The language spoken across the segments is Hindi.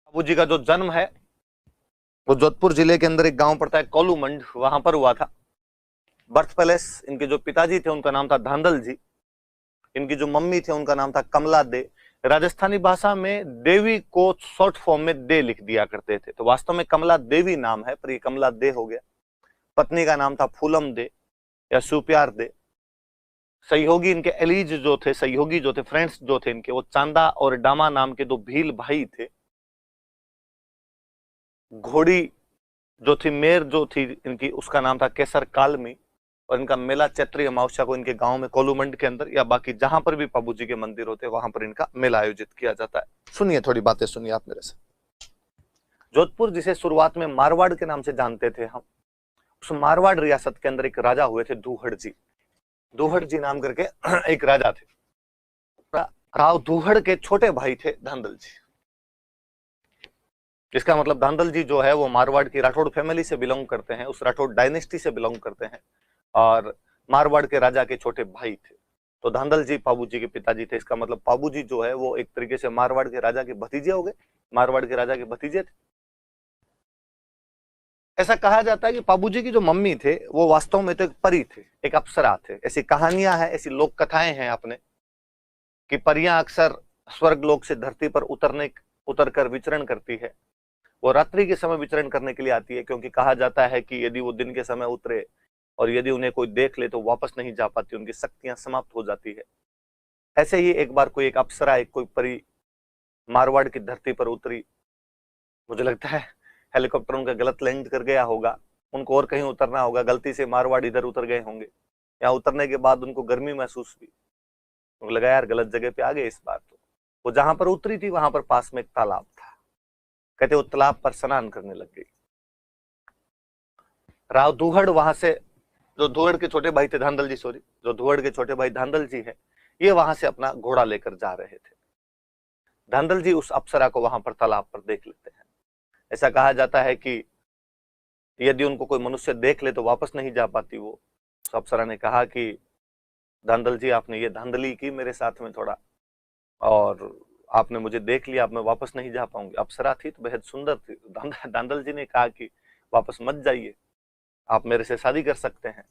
बाबू जी का जो जन्म है वो जोधपुर जिले के अंदर एक गांव पड़ता है कोलूमंड, वहां पर हुआ था। बर्थ पैलेस, इनके जो पिताजी थे उनका नाम था धांधल जी, इनकी जो मम्मी थे उनका नाम था कमला दे। राजस्थानी भाषा में देवी को शॉर्ट फॉर्म में दे लिख दिया करते थे, तो वास्तव में कमला देवी नाम है पर ये कमला दे हो गया। पत्नी का नाम था फूलम दे या सुप्यार दे। सहयोगी इनके एलीज जो थे, सहयोगी जो थे, फ्रेंड्स जो थे इनके, वो चांदा और डामा नाम के दो भील भाई थे। घोड़ी जो थी, मेर जो थी इनकी, उसका नाम था केसर कालमी। और इनका मेला चैत्री अमावस्या को इनके गांव में कोलूमंड के अंदर या बाकी जहां पर भी बाबू जी के मंदिर होते हैं वहां पर इनका मेला आयोजित किया जाता है। सुनिए, थोड़ी बातें सुनिए आप मेरे से। जोधपुर जिसे शुरुआत में मारवाड़ के नाम से जानते थे हम, उस मारवाड़ रियासत के अंदर एक राजा हुए थे दूहड़ जी। दूहड़ जी नाम करके एक राजा थे। राव दूहड़ के छोटे भाई थे धांधल जी। इसका मतलब धांधल जी जो है वो मारवाड़ की राठौड़ फैमिली से बिलोंग करते हैं, उस राठौड़ डायनेस्टी से बिलोंग करते हैं और मारवाड़ के राजा के छोटे भाई थे। तो धांधल जी पाबू जी के पिताजी थे। इसका मतलब पाबू जी जो है वो एक तरीके से मारवाड़ के राजा के भतीजे हो गए, मारवाड़ के राजा के भतीजे थे। ऐसा कहा जाता है कि पाबू जी की जो मम्मी थे वो वास्तव में तो एक परी थे, एक अप्सरा थे। ऐसी कहानियां हैं, ऐसी लोक कथाएं हैं अपने कि परियां अक्सर स्वर्ग लोक से धरती पर उतर कर विचरण करती है। वो रात्रि के समय विचरण करने के लिए आती है, क्योंकि कहा जाता है कि यदि वो दिन के समय उतरे और यदि उन्हें कोई देख ले तो वापस नहीं जा पाती, उनकी शक्तियां समाप्त हो जाती है। ऐसे ही एक बार कोई एक अप्सरा, एक कोई परी मारवाड़ की धरती पर उतरी। मुझे लगता है हेलीकॉप्टर उनका गलत लैंड कर गया होगा, उनको और कहीं उतरना होगा, गलती से मारवाड़ इधर उतर गए होंगे। या उतरने के बाद उनको गर्मी महसूस हुई, उनको लगा यार गलत जगह पे आ गए इस बार। तो वो जहां पर उतरी थी वहां पर पास में एक तालाब था। कहते वो तालाब पर स्नान करने लग गई। राव दूहड़ वहां से, जो धुअड़ के छोटे भाई थे धांधल जी, सॉरी, जो धुअड़ के छोटे भाई धांधल जी है, ये वहां से अपना घोड़ा लेकर जा रहे थे। धांधल जी उस अप्सरा को वहां पर तालाब पर देख लेते हैं। ऐसा कहा जाता है कि यदि उनको कोई मनुष्य देख ले तो वापस नहीं जा पाती वो। उस अप्सरा ने कहा कि धांधल जी, आपने ये धांधली की मेरे साथ में थोड़ा, और आपने मुझे देख लिया, अब मैं वापस नहीं जा पाऊंगी। अप्सरा थी तो बेहद सुंदर थी। धांधल जी ने कहा कि वापस मत जाइए, आप मेरे से शादी कर सकते हैं।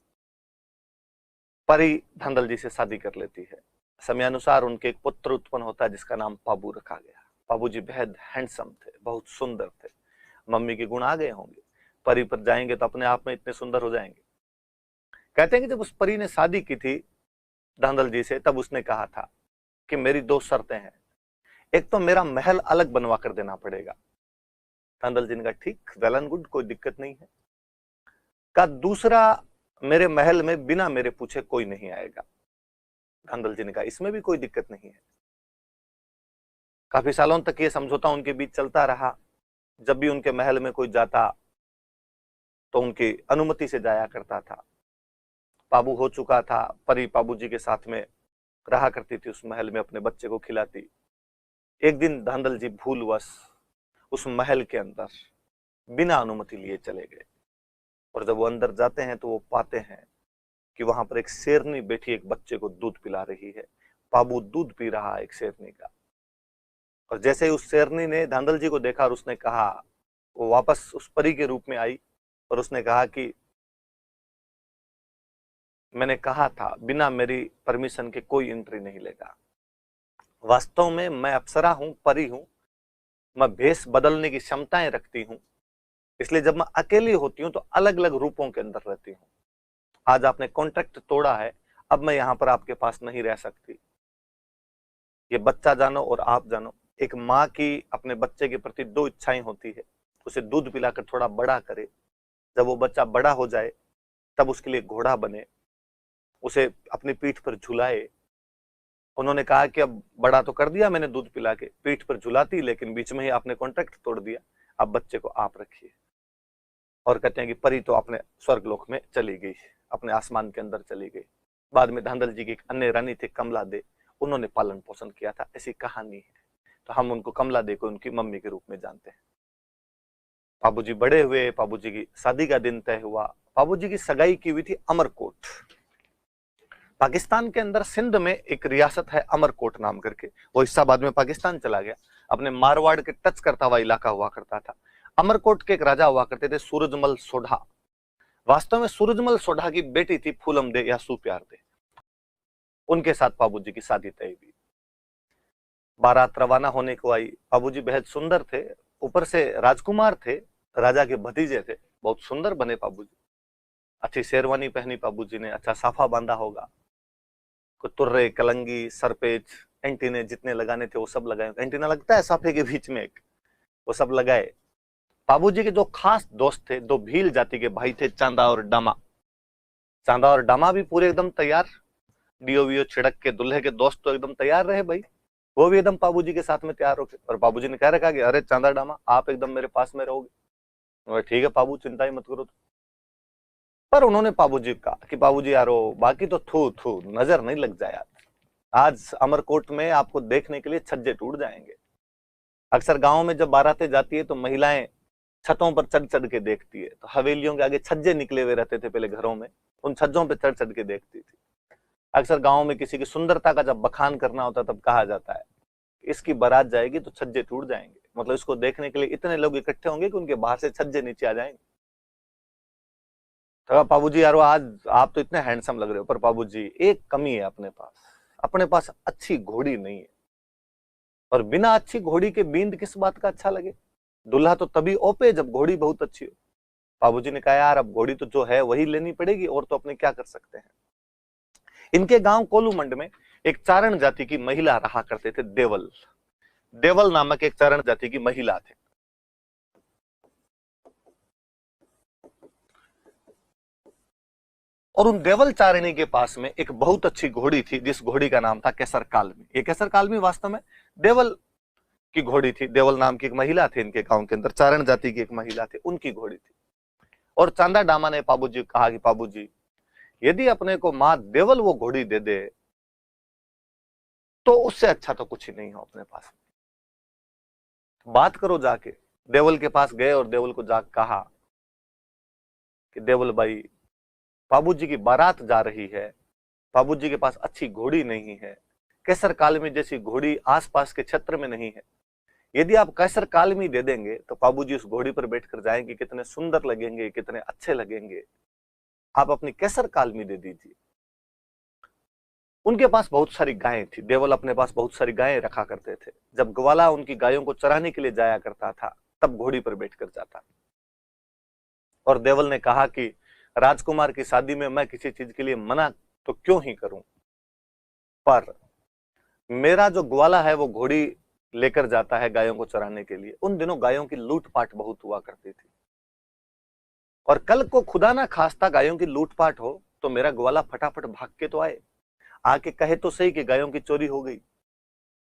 परी धांधल जी से शादी कर लेती है। समयानुसार उनके एक पुत्र उत्पन्न होता है जिसका नाम पाबू रखा गया। पाबू जी बेहद हैंडसम थे, बहुत सुंदर थे। मम्मी के गुण आ गए होंगे, परी पर जाएंगे तो अपने आप में इतने सुंदर हो जाएंगे। कहते हैं कि जब उस परी ने शादी की थी धांधल जी से, तब उसने कहा था कि मेरी दो शर्तें हैं। एक तो मेरा महल अलग बनवा कर देना पड़ेगा। धांधल जी ने कहा ठीक, वेल एंड गुड, कोई दिक्कत नहीं है। का दूसरा, मेरे महल में बिना मेरे पूछे कोई नहीं आएगा। धांधल जी ने कहा इसमें भी कोई दिक्कत नहीं है। काफी सालों तक ये समझौता उनके बीच चलता रहा। जब भी उनके महल में कोई जाता तो उनकी अनुमति से जाया करता था। पाबू हो चुका था, परी पाबू जी के साथ में रहा करती थी, उस महल में अपने बच्चे को खिलाती। एक दिन धांधल जी भूलवश उस महल के अंदर बिना अनुमति लिए चले गए, और जब वो अंदर जाते हैं तो वो पाते हैं कि वहां पर एक शेरनी बैठी एक बच्चे को दूध पिला रही है। पाबू दूध पी रहा है एक शेरनी का। और जैसे ही उस शेरनी ने धांधल जी को देखा और उसने कहा, वो वापस उस परी के रूप में आई और उसने कहा कि मैंने कहा था बिना मेरी परमिशन के कोई एंट्री नहीं लेगा। वास्तव में मैं अप्सरा हूं, परी हूं, मैं भेष बदलने की क्षमताएं रखती हूं, इसलिए जब मैं अकेली होती हूं तो अलग अलग रूपों के अंदर रहती हूं। आज आपने कॉन्ट्रैक्ट तोड़ा है, अब मैं यहां पर आपके पास नहीं रह सकती। ये बच्चा जानो और आप जानो, एक माँ की अपने बच्चे के प्रति दो इच्छाएं होती है। उसे दूध पिलाकर थोड़ा बड़ा करे, जब वो बच्चा बड़ा हो जाए तब उसके लिए घोड़ा बने, उसे अपनी पीठ पर झुलाए। उन्होंने कहा कि अब बड़ा तो कर दिया मैंने दूध पिला के, पीठ पर झुलाती, लेकिन बीच में ही आपने कॉन्ट्रैक्ट तोड़ दिया, अब बच्चे को आप रखिए। और कहते हैं कि परी तो अपने स्वर्गलोक में चली गई, अपने आसमान के अंदर चली गई। बाद में धांधल जी की एक अन्य रानी थी कमला दे, उन्होंने पालन पोषण किया था, ऐसी कहानी है। तो हम उनको कमला दे को उनकी मम्मी के रूप में जानते हैं। बाबूजी बड़े हुए, बाबूजी की शादी का दिन तय हुआ। बाबूजी की सगाई की हुई थी अमरकोट। पाकिस्तान के अंदर सिंध में एक रियासत है अमरकोट नाम करके, वो हिस्सा बाद में पाकिस्तान चला गया। अपने मारवाड़ के टच करता हुआ इलाका हुआ करता था। अमरकोट के एक राजा हुआ करते थे सूरजमल सोढ़ा। वास्तव में सूरजमल सोढ़ा की बेटी थी फूलम दे या सुप्यार दे। उनके साथ बाबूजी की शादी तय हुई। बारात रवाना होने को आई। बाबूजी बेहद सुंदर थे, ऊपर से राजकुमार थे, राजा के भतीजे थे, बहुत सुंदर बने बाबूजी। अच्छी शेरवानी पहनी बाबूजी ने, अच्छा साफा बांधा होगा, तुर्रे, कलंगी, सरपेच, एंटीने जितने लगाने थे वो सब लगाए। एंटीना लगता है साफे के बीच में एक, वो सब लगाए। बाबूजी के जो खास दोस्त थे, दो भील जाति के भाई थे, चांदा और डामा। चांदा और डामा भी पूरे एकदम तैयार, डीओ वीओ छिड़क के दूल्हे के दोस्त तो एकदम तैयार रहे भाई, वो भी एकदम बाबूजी के साथ में तैयार होके। और बाबूजी ने कह रखा कि अरे चांदा डामा आप एकदम मेरे पास में रहोगे। ठीक है बाबू, चिंता ही मत करो। पर उन्होंने बाबूजी कहा कि बाबूजी यारो बाकी तो थू थू नजर नहीं लग जाए यार, आज अमरकोट में आपको देखने के लिए छज्जे टूट जाएंगे। अक्सर गांव में जब बारातें जाती है तो महिलाएं छतों पर चढ़ चढ़ के देखती है, तो हवेलियों के आगे छज्जे निकले हुए रहते थे पहले घरों में, उन छज्जों पर चढ़ चढ़ के देखती थी। अक्सर गांव में किसी की सुंदरता का जब बखान करना होता तब कहा जाता है इसकी बारात जाएगी तो छज्जे टूट जाएंगे, मतलब इसको देखने के लिए इतने लोग इकट्ठे होंगे कि उनके बाहर से छज्जे नीचे आ जाएंगे। तो बाबूजी यारो आज आप तो इतने हैंडसम लग रहे हो, पर बाबूजी एक कमी है अपने पास अच्छी घोड़ी नहीं है। और बिना अच्छी घोड़ी के बींद किस बात का अच्छा लगे? दूल्हा तो तभी ओपे जब घोड़ी बहुत अच्छी हो। बाबूजी ने कहा यार अब घोड़ी तो जो है वही लेनी पड़ेगी, और तो अपने क्या कर सकते हैं। इनके गांव कोलूमंड में एक चारण जाति की महिला रहा करते थे, देवल। देवल नामक एक चारण जाति की महिला थे। और उन देवल चारिणी के पास में एक बहुत अच्छी घोड़ी थी, जिस घोड़ी का नाम था केसर कालमी। ये केसर कालमी वास्तव में देवल की घोड़ी थी। देवल नाम की एक महिला थी इनके गांव के अंदर, चारण जाति की एक महिला थी, उनकी घोड़ी थी। और चांदा डामा ने बाबूजी कहा कि बाबूजी यदि अपने को मां देवल वो घोड़ी दे दे तो उससे अच्छा तो कुछ ही नहीं हो अपने पास। बात करो जाके। देवल के पास गए और देवल को जाकर कहा कि देवल भाई बाबूजी की बारात जा रही है, बाबूजी के पास अच्छी घोड़ी नहीं है, केसर कालमी जैसी घोड़ी आसपास के क्षेत्र में नहीं है। यदि आप केसर कालमी दे देंगे तो बाबूजी उस घोड़ी पर बैठकर जाएंगे, कितने सुंदर लगेंगे, कितने अच्छे लगेंगे। आप अपनी केसर कालमी दे दीजिए। उनके पास बहुत सारी गायें थी। देवल अपने पास बहुत सारी गायें रखा करते थे। जब ग्वाला उनकी गायों को चराने के लिए जाया करता था तब घोड़ी पर बैठकर जाता। और देवल ने कहा कि राजकुमार की शादी में मैं किसी चीज के लिए मना तो क्यों ही करूं, पर मेरा जो ग्वाला है वो घोड़ी लेकर जाता है गायों को चराने के लिए। उन दिनों गायों की लूटपाट बहुत हुआ करती थी, और कल को खुदा ना खास्ता गायों की लूटपाट हो तो मेरा ग्वाला फटाफट भाग के तो आए, आके कहे तो सही कि गायों की चोरी हो गई,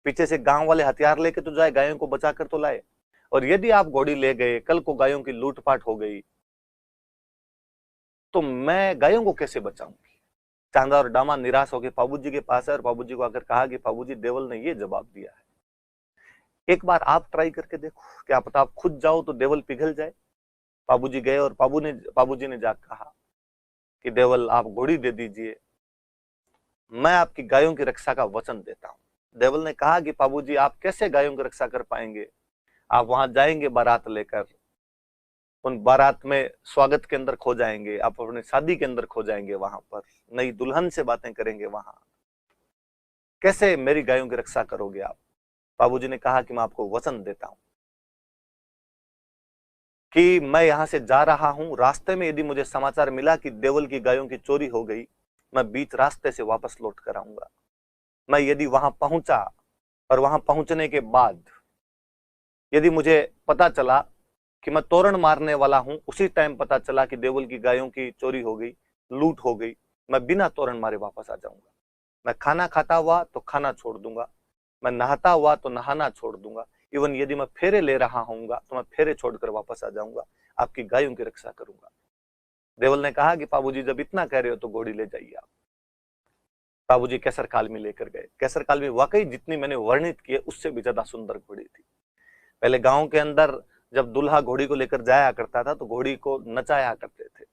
पीछे से गांव वाले हथियार लेके तो जाए, गायों को बचा कर तो लाए। और यदि आप घोड़ी ले गए, कल को गायों की लूटपाट हो गई तो मैं गायों को कैसे बचाऊंगी। चांदा और डामा निराश होकर बाबूजी के पास है और बाबूजी को आकर कहा कि बाबूजी देवल ने ये जवाब दिया है, एक बार आप ट्राई करके देखो, क्या पता आप खुद जाओ तो देवल पिघल जाए। बाबूजी गए और बाबूजी ने जाकर कहा कि देवल आप घोड़ी दे दीजिए, मैं आपकी गायों की रक्षा का वचन देता हूं। देवल ने कहा कि बाबूजी आप कैसे गायों की रक्षा कर पाएंगे, आप वहां जाएंगे बारात लेकर, उन बारात में स्वागत के अंदर खो जाएंगे, आप अपनी शादी के अंदर खो जाएंगे, वहां पर नई दुल्हन से बातें करेंगे, वहां कैसे मेरी गायों की रक्षा करोगे आप। बाबूजी ने कहा कि मैं आपको वचन देता हूं कि मैं यहां से जा रहा हूं, रास्ते में यदि मुझे समाचार मिला कि देवल की गायों की चोरी हो गई, मैं बीच रास्ते से वापस लौट कर आऊंगा। मैं यदि वहां पहुंचा और वहां पहुंचने के बाद यदि मुझे पता चला कि मैं तोरण मारने वाला हूं, उसी टाइम पता चला कि देवल की गायों की चोरी हो गई, लूट हो गई, मैं बिना तोरण मारे वापस आ जाऊंगा। मैं खाना खाता हुआ तो खाना छोड़ दूंगा, मैं नहाता हुआ तो नहाना छोड़ दूंगा, इवन यदि मैं फेरे ले रहा होऊंगा तो मैं फेरे छोड़कर वापस आ जाऊंगा, आपकी गायों की रक्षा करूंगा। देवल ने कहा कि बाबूजी जब इतना कह रहे हो तो घोड़ी ले जाइए आप। बाबूजी केसर कालमी लेकर गए। केसर कालमी वाकई जितनी मैंने वर्णित की उससे भी ज्यादा सुंदर घोड़ी थी। पहले गांव के अंदर जब दूल्हा घोड़ी को लेकर जाया करता था तो घोड़ी को नचाया करते थे,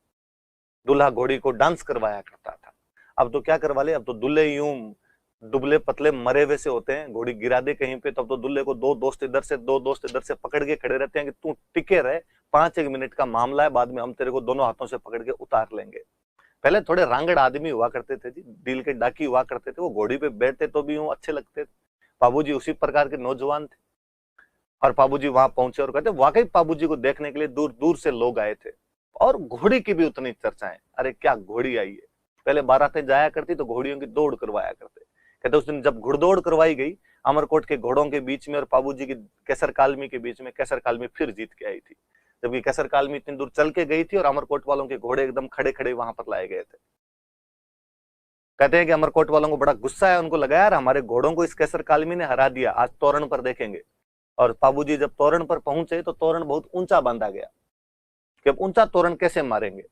दूल्हा घोड़ी को डांस करवाया करता था। अब तो क्या करवा ले, अब तो दूल्हे यूं दुबले पतले मरे हुए से होते हैं, घोड़ी गिरा दे कहीं पे तब तो दुल्हे को दो दोस्त इधर से पकड़ के खड़े रहते हैं कि तू टिके रहे, 5 एक मिनट का मामला है, बाद में हम तेरे को दोनों हाथों से पकड़ के उतार लेंगे। पहले थोड़े रांगड़ आदमी हुआ करते थे जी, दिल के डाकी हुआ करते थे, वो घोड़ी पे बैठते तो भी अच्छे लगते थे। बाबूजी उसी प्रकार के नौजवान थे। और बाबूजी वहां पहुंचे और कहते वाकई बाबूजी को देखने के लिए दूर दूर से लोग आए थे। और घोड़ी की भी उतनी चर्चाएं, अरे क्या घोड़ी आई है। पहले बारातें जाया करती तो घोड़ियों की दौड़ करवाया करते। कहते उस दिन जब घुड़दौड़ करवाई गई अमरकोट के घोड़ों के बीच में और बाबूजी की केसर कालमी के बीच में, केसर कालमी फिर जीत के आई थी। जबकि केसर कालमी इतनी दूर चल के गई थी और अमरकोट वालों के घोड़े एकदम खड़े खड़े वहां पर लाए गए थे। कहते हैं कि अमरकोट वालों को बड़ा गुस्सा है, उनको लगा यार हमारे घोड़ों को इस केसर कालमी ने हरा दिया, आज तोरण पर देखेंगे। और बाबूजी जब तोरण पर पहुंचे तो तोरण बहुत ऊंचा बांधा गया कि अब ऊंचा तोरण कैसे मारेंगे।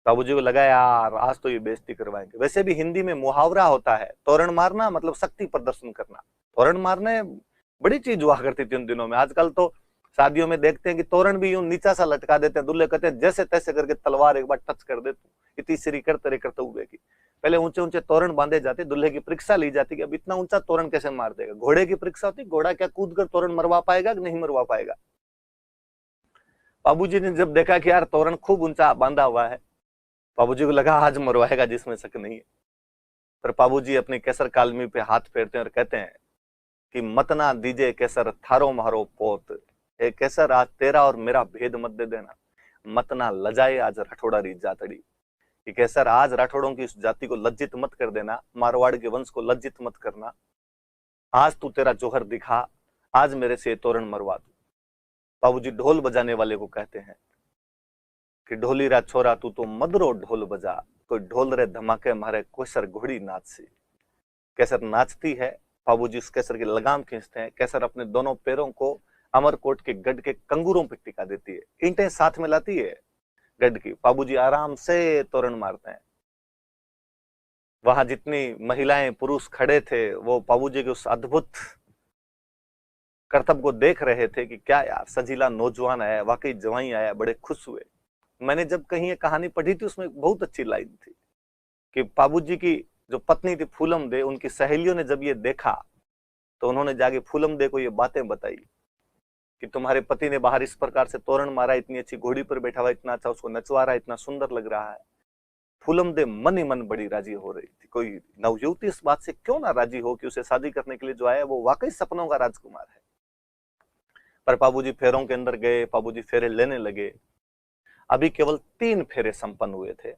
बाबूजी को लगा यार आज तो ये बेइज्जती करवाएंगे। वैसे भी हिंदी में मुहावरा होता है, तोरण मारना मतलब शक्ति प्रदर्शन करना। तोरण मारने बड़ी चीज हुआ करती थी उन दिनों में। आजकल तो शादियों में देखते हैं कि तोरण भी यूं नीचा सा लटका देते हैं, दूल्हे कहते हैं जैसे तैसे करके तलवार एक बार टच कर दे तू, इतनी सिरी करते हुए की। पहले ऊंचे ऊंचे तोरण बांधे जाते, दूल्हे की परीक्षा ली जाती कि अब इतना ऊंचा तोरण कैसे मार देगा। घोड़े की परीक्षा होती, घोड़ा क्या कूद कर तोरण मरवा पाएगा कि नहीं मरवा पाएगा। बाबूजी ने जब देखा कि यार तोरण खूब ऊंचा बांधा हुआ है, बाबूजी को लगा आज मरवाएगा जिसमें शक नहीं है। पर बाबूजी अपनी केसर कालमी पे हाथ फेरते हैं और कहते हैं कि मत ना दीजे केसर थारो मारो पोत, ए केसर आज तेरा और मेरा भेद मत दे देना, मत ना लजाए आज राठौड़ा री जातड़ी। कि केसर आज राठौड़ों की उस जाति को लज्जित मत कर देना, मारवाड़ के वंश को लज्जित मत करना, आज तू तेरा जोहर दिखा, आज मेरे से तोरण मरवा दू। बाबूजी ढोल बजाने वाले को कहते हैं कि ढोली रा छोरा तू तो मदरो ढोल बजा, कोई ढोल रे धमाके मारे केसर घोड़ी नाच सी। केसर नाचती है, बाबूजी उस केसर की लगाम खींचते हैं, केसर अपने दोनों पैरों को अमरकोट के गढ़ के कंगूरों पर टिका देती है, ईंटें साथ में लाती है गढ़ की। बाबूजी आराम से तोरण मारते हैं। वहां जितनी महिलाएं पुरुष खड़े थे वो बाबूजी के उस अद्भुत कर्तव्य को देख रहे थे कि क्या यार सजीला नौजवान आया, वाकई जवाई आया, बड़े खुश हुए। मैंने जब कहीं ये कहानी पढ़ी थी उसमें बहुत अच्छी लाइन थी कि बाबूजी की जो पत्नी थी फूलम दे, उनकी सहेलियों ने जब ये देखा तो उन्होंने जाके फूलम दे को ये बातें बताई कि तुम्हारे पति ने बाहर इस प्रकार से तोरण मारा, इतनी अच्छी घोड़ी पर बैठा हुआ, इतना अच्छा उसको नचवा रहा है, इतना सुंदर लग रहा है। फूलम दे मन ही मन बड़ी राजी हो रही थी। कोई नवयुवती इस बात से क्यों ना राजी हो कि उसे शादी करने के लिए जो आया वो वाकई सपनों का राजकुमार है। पर बाबूजी फेरों के अंदर गए, बाबूजी फेरे लेने लगे। अभी केवल 3 फेरे संपन्न हुए थे,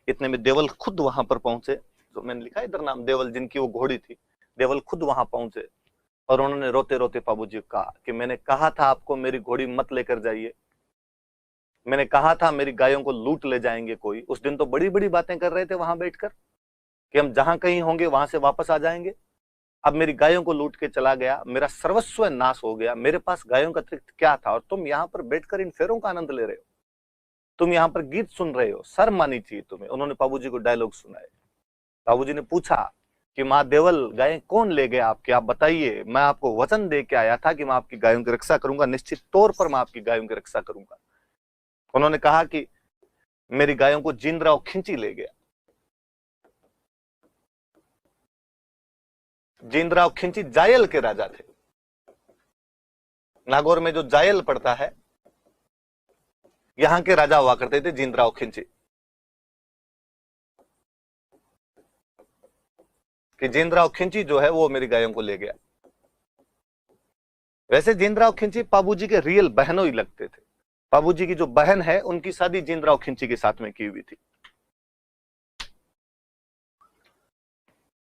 इतने में देवल खुद वहां पर पहुंचे। जो मैंने लिखा इधर नाम देवल, जिनकी वो घोड़ी थी, देवल खुद वहां पहुंचे और उन्होंने रोते रोते बाबूजी को कहा कि मैंने कहा था आपको मेरी घोड़ी मत लेकर जाइए, मैंने कहा था मेरी गायों को लूट ले जाएंगे कोई। उस दिन तो बड़ी बड़ी बातें कर रहे थे वहां बैठकर कि हम जहां कहीं होंगे वहां से वापस आ जाएंगे। अब मेरी गायों को लूट के चला गया, मेरा सर्वस्व नाश हो गया, मेरे पास गायों का अतिरिक्त क्या था, और तुम यहाँ पर बैठकर इन फेरों का आनंद ले रहे हो, तुम यहाँ पर गीत सुन रहे हो, शर्म आनी चाहिए तुम्हें। उन्होंने बाबूजी को डायलॉग सुनाए। बाबूजी ने पूछा कि माँ देवल गायें कौन ले गया आपके, आप बताइए, मैं आपको वचन दे के आया था कि मैं आपकी गायों की रक्षा करूंगा, निश्चित तौर पर मैं आपकी गायों की रक्षा करूंगा। उन्होंने कहा कि मेरी गायों को जींदराव खिंची ले गया। जींदराव खिंची जायल के राजा थे। नागौर में जो जायल पड़ता है यहां के राजा हुआ करते थे जींदराव खिंची। कि जींदराव खिंची जो है वो मेरी गायों को ले गया। वैसे जींदराव खिंची बाबूजी के रियल बहनों ही लगते थे। बाबूजी की जो बहन है उनकी शादी जींदराव खिंची के साथ में की हुई थी।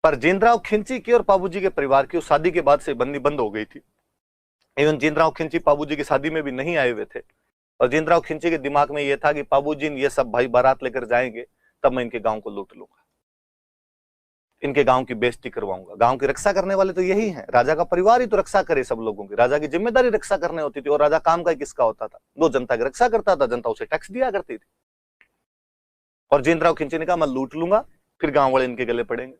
पर जींदराव खिंची की और बाबूजी के परिवार की उस शादी के बाद से बंदी बंद हो गई थी। इवन जींदराव खिंची बाबूजी की शादी में भी नहीं आए हुए थे और जींदराव खिंची के दिमाग में यह था कि बाबूजी ये सब भाई बारात लेकर जाएंगे तब मैं इनके गांव को लूट लूंगा, इनके गांव की बेइज्जती करवाऊंगा। गांव की रक्षा करने वाले तो यही हैं, राजा का परिवार ही तो रक्षा करे सब लोगों की, राजा की जिम्मेदारी रक्षा करने होती थी। और राजा काम का किसका होता था, वो जनता की रक्षा करता था, जनता उसे टैक्स दिया करती थी। और जींदराव खिंची ने कहा मैं लूट लूंगा, फिर गांव वाले इनके गले पड़ेंगे।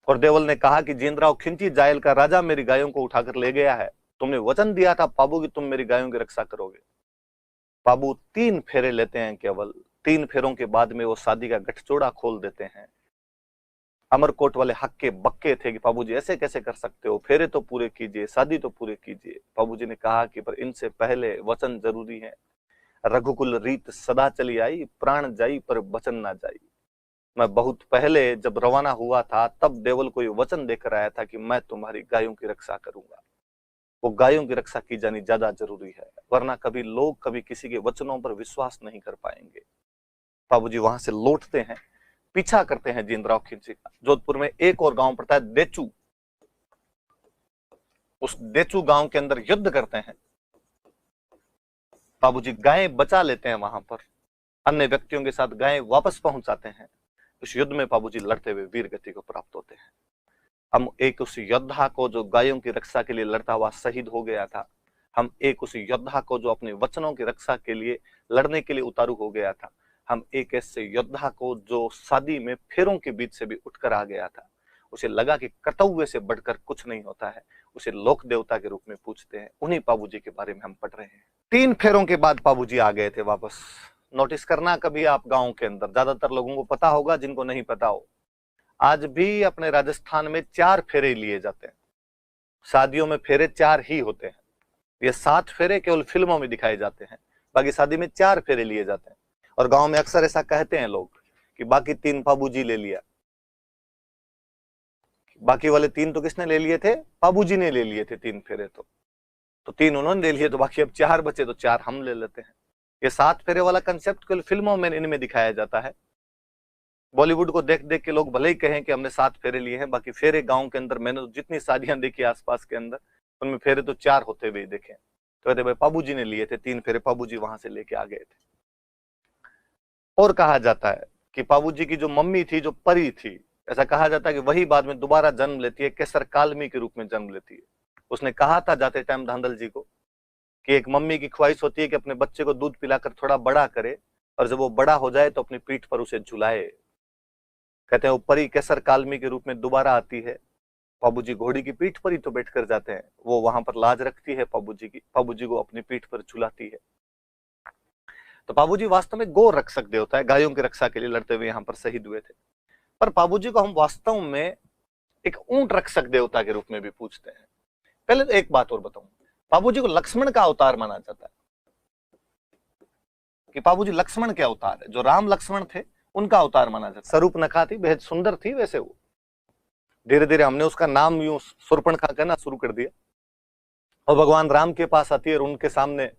और देवल ने कहा कि जींदराव खिंची जायल का राजा मेरी गायों को उठाकर ले गया है, तुमने वचन दिया था बाबू कि तुम मेरी गायों की रक्षा करोगे। बाबू 3 फेरे लेते हैं, केवल 3 फेरों के बाद में वो शादी का गठजोड़ा खोल देते हैं। अमरकोट वाले हक्के बक्के थे कि बाबूजी ऐसे कैसे कर सकते हो, फेरे तो पूरे कीजिए, शादी तो पूरे कीजिए। बाबूजी ने कहा कि पर इनसे पहले वचन जरूरी है। रघुकुल रीत सदा चली आई, प्राण जाई पर वचन ना जाई। मैं बहुत पहले जब रवाना हुआ था तब देवल को ये वचन देकर आया था कि मैं तुम्हारी गायों की रक्षा करूंगा। वो गायों की रक्षा की जानी ज्यादा जरूरी है, वरना कभी लोग कभी किसी के वचनों पर विश्वास नहीं कर पाएंगे। बाबूजी वहां से लौटते हैं, पीछा करते हैं जींदराव खिलजी का। जोधपुर में एक और गांव पड़ता है देचू। उस देचू गांव के अंदर युद्ध करते हैं। बाबूजी गायें बचा लेते हैं वहां पर, अन्य व्यक्तियों के साथ गायें वापस पहुंचाते हैं। उस युद्ध में बाबूजी लड़ते हुए वीर गति को प्राप्त होते हैं। हम एक उस योद्धा को जो गायों की रक्षा के लिए लड़ता हुआ शहीद हो गया था, हम एक उस योद्धा को जो अपने वचनों की रक्षा के लिए लड़ने के लिए उतारू हो गया था, हम एक ऐसे योद्धा को जो शादी में फेरों के बीच से भी उठकर आ गया था, उसे लगा कि कर्तव्य से बढ़कर कुछ नहीं होता है, उसे लोक देवता के रूप में पूछते हैं। उन्हीं बाबूजी के बारे में हम पढ़ रहे हैं। 3 फेरों के बाद बाबूजी आ गए थे वापस। नोटिस करना कभी आप गांव के अंदर, ज्यादातर लोगों को पता होगा, जिनको नहीं पता हो, आज भी अपने राजस्थान में 4 फेरे लिए जाते हैं। शादियों में फेरे 4 ही होते हैं। ये 7 फेरे केवल फिल्मों में दिखाए जाते हैं, बाकी शादी में 4 फेरे लिए जाते हैं। और गांव में अक्सर ऐसा कहते हैं लोग कि बाकी 3 बाबूजी ले लिया। बाकी वाले 3 तो किसने ले लिए थे? बाबूजी ने ले लिए थे 3 फेरे। तो 3 उन्होंने ले लिए, तो बाकी अब 4 बचे, तो 4 हम ले लेते हैं। ये 7 फेरे वाला कंसेप्ट केवल फिल्मों में इनमें दिखाया जाता है। बॉलीवुड को देख देख के लोग भले ही कहें कि हमने 7 फेरे लिए हैं, बाकी फेरे गांव के अंदर मैंने तो जितनी शादियां देखी आसपास के अंदर, उनमें फेरे तो 4 होते हुए देखे। तो कहते भाई बाबूजी ने लिए थे 3 फेरे, बाबूजी वहां से लेके आ गए थे। और कहा जाता है कि बाबूजी की जो मम्मी थी, जो परी थी, ऐसा कहा जाता है कि वही बाद में दोबारा जन्म लेती है, केसर कालमी के रूप में जन्म लेती है। उसने कहा था जाते टाइम धांधल जी को कि एक मम्मी की ख्वाहिश होती है कि अपने बच्चे को दूध पिलाकर थोड़ा बड़ा करे, और जब वो बड़ा हो जाए तो अपनी पीठ पर उसे झुलाए। कहते हैं वो परी केसर कालमी के रूप में दोबारा आती है। बाबूजी घोड़ी की पीठ पर ही तो बैठ कर जाते हैं, वो वहां पर लाज रखती है बाबूजी की, बाबूजी को अपनी पीठ पर झुलाती है। तो बाबूजी वास्तव में गौ रक्षक देवता है, गायों की रक्षा के लिए लड़ते हुए यहाँ पर शहीद हुए थे। पर बाबूजी को हम वास्तव में एक ऊंट रक्षक देवता के रूप में भी पूछते हैं। पहले तो एक बात और बताऊं, बाबूजी को लक्ष्मण का अवतार माना जाता है कि बाबूजी लक्ष्मण के अवतार है। जो राम लक्ष्मण थे उनका अवतार माना जाता है। स्वरूपनखा थी, बेहद सुंदर थी। वैसे वो धीरे धीरे हमने उसका नाम यूं शूर्पणखा कहना शुरू कर दिया, और भगवान राम के पास आती है और उनके सामने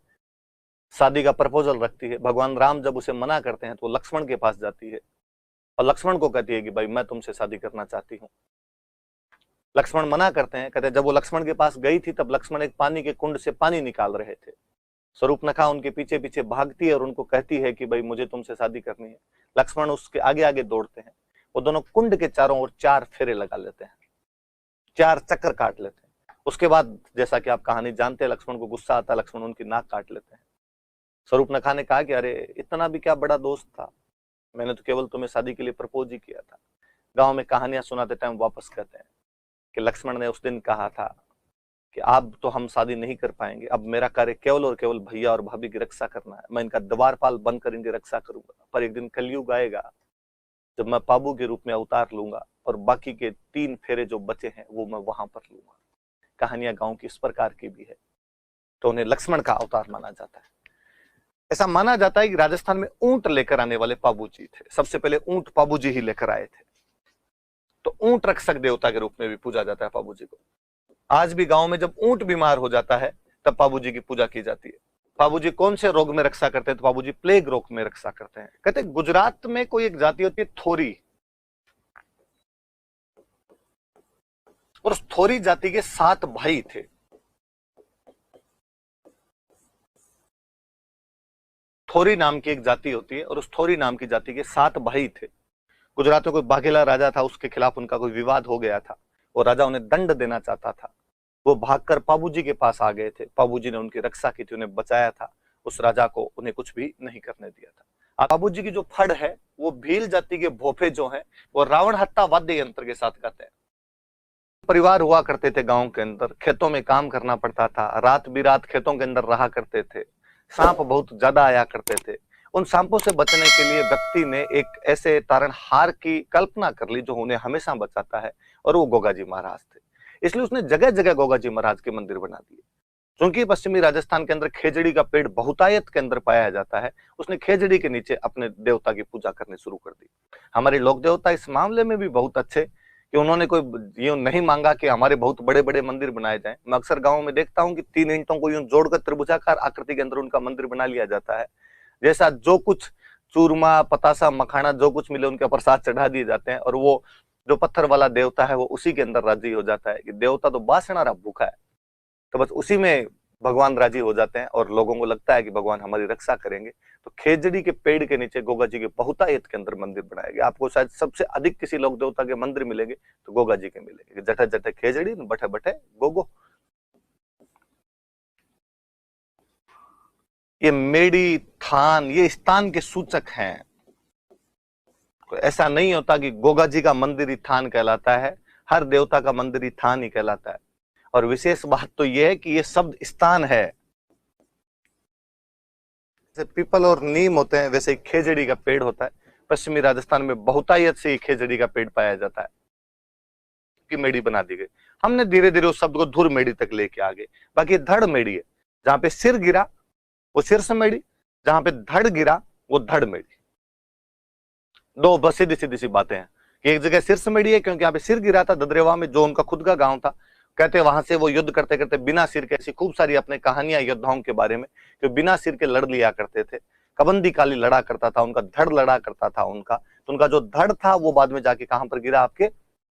शादी का प्रपोजल रखती है। भगवान राम जब उसे मना करते हैं तो वो लक्ष्मण के पास जाती है और लक्ष्मण को कहती है कि भाई मैं तुमसे शादी करना चाहती हूँ। लक्ष्मण मना करते हैं। कहते हैं जब वो लक्ष्मण के पास गई थी तब लक्ष्मण एक पानी के कुंड से पानी निकाल रहे थे। स्वरूपनखा उनके पीछे पीछे भागती है और उनको कहती है कि भाई मुझे तुमसे शादी करनी है। लक्ष्मण उसके आगे आगे दौड़ते हैं। वो दोनों कुंड के चारों ओर 4 फेरे लगा लेते हैं, 4 चक्कर काट लेते हैं। उसके बाद जैसा कि आप कहानी जानते हैं, लक्ष्मण को गुस्सा आता है, लक्ष्मण उनकी नाक काट लेते हैं। स्वरूपनखा ने कहा कि अरे इतना भी क्या बड़ा दोस्त था, मैंने तो केवल तुम्हें शादी के लिए प्रपोज ही किया था। गांव में कहानियां सुनाते टाइम वापस कहते हैं कि लक्ष्मण ने उस दिन कहा था कि अब तो हम शादी नहीं कर पाएंगे, अब मेरा कार्य केवल और केवल भैया और भाभी की रक्षा करना है। मैं इनका द्वारपाल बनकर इनकी रक्षा करूंगा, पर एक दिन कलयुग आएगा जब मैं पाबू के रूप में अवतार लूंगा और बाकी के 3 फेरे जो बचे हैं वो मैं वहां पर लूंगा। कहानियां गांव की इस प्रकार की भी है, तो उन्हें लक्ष्मण का अवतार माना जाता है। ऐसा माना जाता है कि राजस्थान में ऊंट लेकर आने वाले बाबूजी थे। सबसे पहले ऊंट बाबूजी ही लेकर आए थे, तो ऊंट रक्षक देवता के रूप में भी पूजा जाता है बाबूजी को। आज भी गांव में जब ऊंट बीमार हो जाता है तब बाबूजी की पूजा की जाती है। बाबूजी कौन से रोग में रक्षा करते हैं? तो बाबूजी प्लेग रोग में रक्षा करते हैं। कहते हैं गुजरात में कोई एक जाति होती है थोरी, और उस थोरी जाति के 7 भाई थे। थोरी नाम की एक जाति होती है और उस थोरी नाम की जाति के 7 भाई थे। गुजरात में कोई बाघेला राजा था, उसके खिलाफ उनका कोई विवाद हो गया था और राजा उन्हें दंड देना चाहता था। वो भागकर बाबूजी के पास आ गए थे, बाबूजी ने उनकी रक्षा की थी, उन्हें बचाया था। उस राजा को उन्हें कुछ भी नहीं करने दिया था। बाबूजी की जो फड़ है वो भील जाति के भोपे जो है वो रावण हत्ता वाद्य यंत्र के साथ गाते हैं। परिवार हुआ करते थे गांव के अंदर, खेतों में काम करना पड़ता था, रात बिरात खेतों के अंदर रहा करते थे। सांप बहुत ज्यादा आया करते थे उन सांपों से बचने के लिए व्यक्ति ने एक ऐसे तारणहार की कल्पना कर ली जो उन्हें हमेशा बचाता है, और वो गोगा जी महाराज थे। इसलिए उसने जगह जगह गोगा जी महाराज के मंदिर बना दिए। क्योंकि पश्चिमी राजस्थान के अंदर खेजड़ी का पेड़ बहुतायत के अंदर पाया जाता है, उसने खेजड़ी के नीचे अपने देवता की पूजा करनी शुरू कर दी। हमारे लोक देवता इस मामले में भी बहुत अच्छे कि उन्होंने कोई यूं नहीं मांगा कि हमारे बहुत बड़े बड़े मंदिर बनाए जाएं। मैं अक्सर गांव में देखता हूं कि 3 ईंटों को यूं जोड़कर त्रिभुजाकार आकृति के अंदर उनका मंदिर बना लिया जाता है। जैसा जो कुछ चूरमा, पतासा, मखाना जो कुछ मिले उनके प्रसाद चढ़ा दिए जाते हैं, और वो जो पत्थर वाला देवता है वो उसी के अंदर राजी हो जाता है कि देवता तो बासणारा भूखा है, तो बस उसी में भगवान राजी हो जाते हैं और लोगों को लगता है कि भगवान हमारी रक्षा करेंगे। तो खेजड़ी के पेड़ के नीचे गोगा जी के बहुतायत के अंदर मंदिर बनाए गए। आपको शायद सबसे अधिक किसी लोक देवता के मंदिर मिलेंगे तो गोगा जी के मिलेंगे। जठे जठे खेजड़ी, बठे बठे गोगो। ये मेड़ी, थान, ये स्थान के सूचक हैं। ऐसा नहीं होता कि गोगा जी का मंदिर ही थान कहलाता है, हर देवता का मंदिर ही थान ही कहलाता है। और विशेष बात तो यह है कि ये शब्द स्थान है। जैसे पीपल और नीम होते हैं, वैसे खेजड़ी का पेड़ होता है। पश्चिमी राजस्थान में बहुतायत से खेजड़ी का पेड़ पाया जाता है कि मेड़ी बना दी गई। हमने धीरे धीरे उस शब्द को धुर मेड़ी तक लेके आ गए। बाकी धड़ मेड़ी है, जहां पे सिर गिरा वो शीर्ष मेड़ी, जहां पे धड़ गिरा वो धड़ मेड़ी। दो बस सीधी सीधी सी बातें हैं कि एक जगह शीर्ष मेड़ी है क्योंकि यहाँ पे सिर गिरा था ददरेवा में, जो उनका खुद का गांव था। कहते वहां से वो युद्ध करते करते बिना सिर के, ऐसी खूब सारी अपने कहानियां योद्धाओं के बारे में, जो बिना सिर के लड़ लिया करते थे। कबंदी काली लड़ा करता था उनका, धड़ लड़ा करता था उनका। तो उनका जो धड़ था वो बाद में जाके कहां पर गिरा आपके,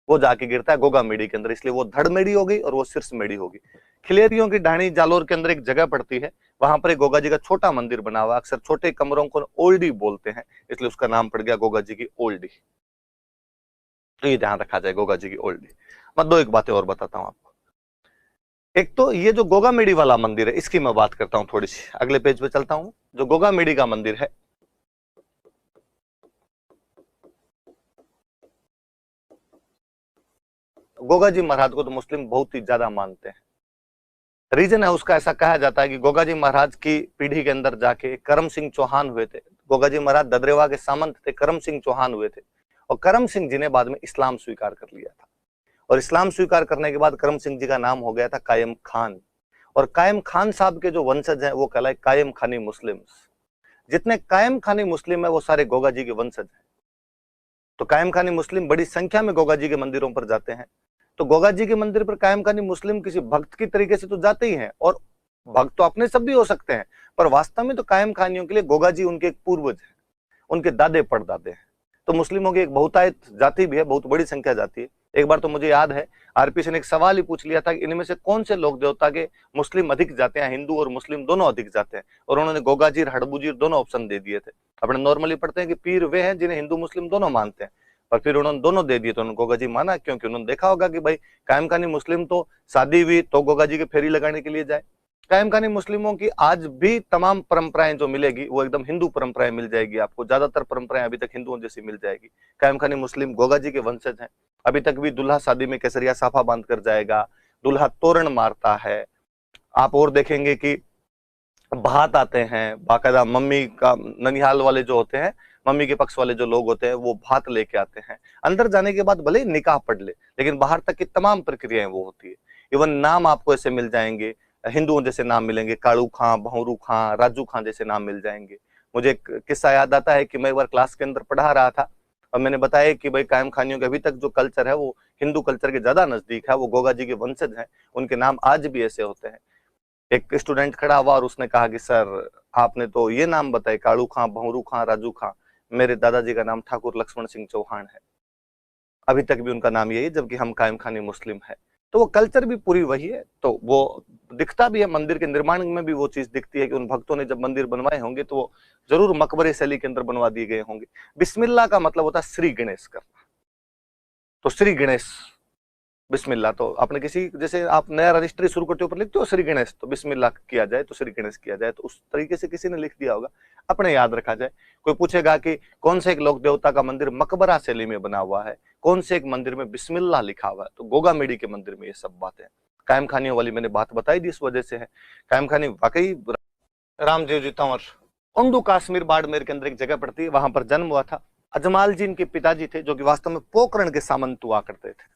वो जाके गिरता है गोगा मेड़ी के अंदर, इसलिए वो धड़ मेड़ी हो गई और वो शीर्ष मेड़ी होगी। खिलेरियों की ढाणी जालोर के अंदर एक जगह पड़ती है, वहां पर एक गोगा जी का छोटा मंदिर बना हुआ। अक्सर छोटे कमरों को ओल्डी बोलते हैं, इसलिए उसका नाम पड़ गया गोगा जी की ओल्डी। तो ये ध्यान रखा जाए, गोगा जी की ओल्डी। मैं दो एक बातें और बताता हूं आपको। एक तो ये जो गोगा मेड़ी वाला मंदिर है, इसकी मैं बात करता हूं थोड़ी सी। अगले पेज पे चलता हूं। जो गोगा मेड़ी का मंदिर है, गोगा जी महाराज को तो मुस्लिम बहुत ही ज्यादा मानते हैं। रीजन है उसका, ऐसा कहा जाता है कि गोगा जी महाराज की पीढ़ी के अंदर जाके करम सिंह चौहान हुए थे। गोगा जी महाराज ददरेवा के सामंत थे, करम सिंह चौहान हुए थे, और करम सिंह जी ने बाद में इस्लाम स्वीकार कर लिया था। और इस्लाम स्वीकार करने के बाद करम सिंह जी का नाम हो गया था कायम खान। और कायम खान साहब के जो वंशज हैं वो कहलाए कायम खानी मुस्लिम्स। जितने कायम खानी मुस्लिम है वो सारे गोगा जी के वंशज हैं। तो कायम खानी मुस्लिम बड़ी संख्या में गोगा जी के मंदिरों पर जाते हैं। तो गोगा जी के मंदिर पर कायम खानी मुस्लिम किसी भक्त की तरीके से तो जाते ही हैं, और भक्त तो अपने सब भी हो सकते हैं, पर वास्तव में तो कायम खानियों के लिए गोगा जी उनके एक पूर्वज हैं, उनके दादे परदादे हैं। तो मुस्लिमों की एक बहुतायत जाति भी है, बहुत बड़ी संख्या जाती है। एक बार तो मुझे याद है आरपीसी ने एक सवाल ही पूछ लिया था कि इनमें से कौन से लोक देवता के मुस्लिम अधिक जाते हैं, हिंदू और मुस्लिम दोनों अधिक जाते हैं, और उन्होंने गोगा जी, हड़बू जी दोनों ऑप्शन दे दिए थे। अपने नॉर्मली पढ़ते हैं कि पीर वे हैं जिन्हें हिंदू मुस्लिम दोनों मानते हैं, पर फिर उन्होंने दोनों दे दिए तो उन्होंने गोगा जी माना, क्योंकि उन्होंने देखा होगा कि भाई कायम खानी मुस्लिम तो शादी हुई तो गोगा जी के फेरी लगाने के लिए जाए। कायम खानी मुस्लिमों की आज भी तमाम परंपराएं जो मिलेगी वो एकदम हिंदू परंपराएं मिल जाएगी आपको, ज्यादातर परंपराएं अभी तक हिंदुओं जैसी मिल जाएगी। कायम खानी मुस्लिम गोगा जी के वंशज हैं। अभी तक भी दूल्हा शादी में केसरिया साफा बांध कर जाएगा, दूल्हा तोरण मारता है। आप और देखेंगे कि भात आते हैं, बाकायदा मम्मी का ननिहाल वाले जो होते हैं, मम्मी के पक्ष वाले जो लोग होते हैं वो भात लेके आते हैं। अंदर जाने के बाद भले ही निकाह पढ़ ले, लेकिन बाहर तक की तमाम प्रक्रियाएं वो होती है। इवन नाम आपको ऐसे मिल जाएंगे, हिंदुओं जैसे नाम मिलेंगे, कालू खां, भौरू खां, राजू खां जैसे नाम मिल जाएंगे। मुझे एक किस्सा याद आता है कि मैं एक बार क्लास के अंदर पढ़ा रहा था और मैंने बताया कि भाई कायम खानियों के अभी तक जो कल्चर है वो हिंदू कल्चर के ज्यादा नजदीक है, वो गोगा जी के वंशज हैं, उनके नाम आज भी ऐसे होते हैं। एक स्टूडेंट खड़ा हुआ और उसने कहा कि सर आपने तो ये नाम बताए, कालू खां, भौरू खां, राजू खां, मेरे दादाजी का नाम ठाकुर लक्ष्मण सिंह चौहान है, अभी तक भी उनका नाम यही, जबकि हम कायम खानी मुस्लिम है। तो वो कल्चर भी पूरी वही है, तो वो दिखता भी है। मंदिर के निर्माण में भी वो चीज दिखती है कि उन भक्तों ने जब मंदिर बनवाए होंगे तो वो जरूर मकबरे शैली के अंदर बनवा दिए गए होंगे। बिस्मिल्लाह का मतलब होता है श्री गणेश करना, तो श्री गणेश बिस्मिल्लाह। तो आपने किसी, जैसे आप नया रजिस्ट्री शुरू करते हो लिखते हो श्री गणेश, तो बिस्मिल्लाह किया जाए तो श्री गणेश किया जाए, तो उस तरीके से किसी ने लिख दिया होगा, अपने याद रखा जाए। कोई पूछेगा कि कौन से एक लोक देवता का मंदिर मकबरा शैली में बना हुआ है, कौन से एक मंदिर में बिस्मिल्लाह लिखा हुआ है, तो गोगा मेड़ी के मंदिर में ये सब बातें। कायम खानियों वाली मैंने बात बताई दी इस वजह से है। कायम खानी वाकई रामदेव जी तंवर उंडू काश्मीर बाड़मेर के अंदर एक जगह पड़ती है, वहां पर जन्म हुआ था। अजमाल जी इनके पिताजी थे, जो कि वास्तव में पोकरण के सामंत हुआ करते थे।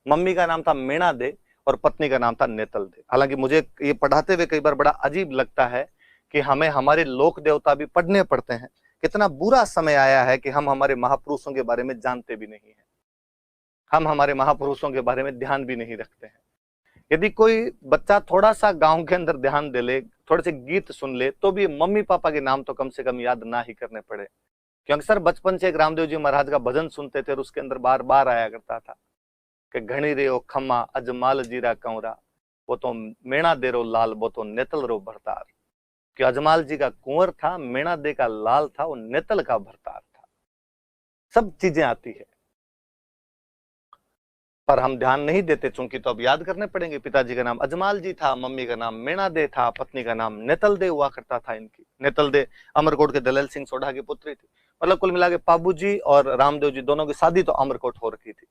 मम्मी का नाम था मीणा दे और पत्नी का नाम था नेतल दे। हालांकि मुझे ये पढ़ाते हुए कई बार बड़ा अजीब लगता है कि हमें हमारे लोक देवता भी पढ़ने पड़ते हैं। कितना बुरा समय आया है कि हम हमारे महापुरुषों के बारे में जानते भी नहीं है, हम हमारे महापुरुषों के बारे में ध्यान भी नहीं रखते हैं। यदि कोई बच्चा थोड़ा सा गांव के अंदर ध्यान दे ले, थोड़े से गीत सुन ले, तो भी मम्मी पापा के नाम तो कम से कम याद ना ही करने पड़े। क्योंकि सर बचपन से एक रामदेव जी महाराज का भजन सुनते थे और उसके अंदर बार बार आया करता था कि घणी रे ओ खम्मा अजमाल जीरा कंवरा, वो तो मेणा दे रो लाल, वो तो नेतल रो भरतार। कि अजमाल जी का कुंवर था, मेणा दे का लाल था, वो नेतल का भरतार था। सब चीजें आती है पर हम ध्यान नहीं देते, चूंकि तो अब याद करने पड़ेंगे। पिताजी का नाम अजमाल जी था, मम्मी का नाम मीणा दे था, पत्नी का नाम नेतल दे हुआ करता था इनकी। नेतल दे अमरकोट के दलेल सिंह सोढ़ा की पुत्री थी। मतलब कुल मिला के पाबू जी और रामदेव जी दोनों की शादी तो अमरकोट हो रखी थी।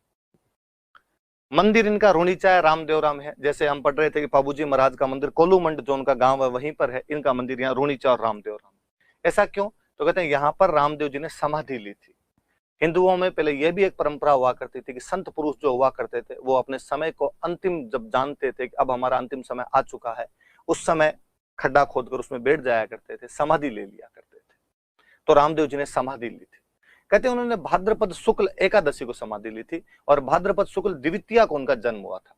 मंदिर इनका रूणीचा है, रामदेवराम है। जैसे हम पढ़ रहे थे कि पाबूजी महाराज का मंदिर कोलूमंड जो उनका गांव है वहीं पर है, इनका मंदिर यहाँ रूणीचा और रामदेवराम। ऐसा क्यों? तो कहते हैं यहाँ पर रामदेव जी ने समाधि ली थी। हिंदुओं में पहले यह भी एक परंपरा हुआ करती थी कि संत पुरुष जो हुआ करते थे वो अपने समय को अंतिम जब जानते थे कि अब हमारा अंतिम समय आ चुका है, उस समय खड्डा खोदकर उसमें बैठ जाया करते थे, समाधि ले लिया करते थे। तो रामदेव जी ने समाधि ली थी। कहते हैं उन्होंने भाद्रपद शुक्ल एकादशी को समाधि ली थी और भाद्रपद शुक्ल द्वितीया को उनका जन्म हुआ था।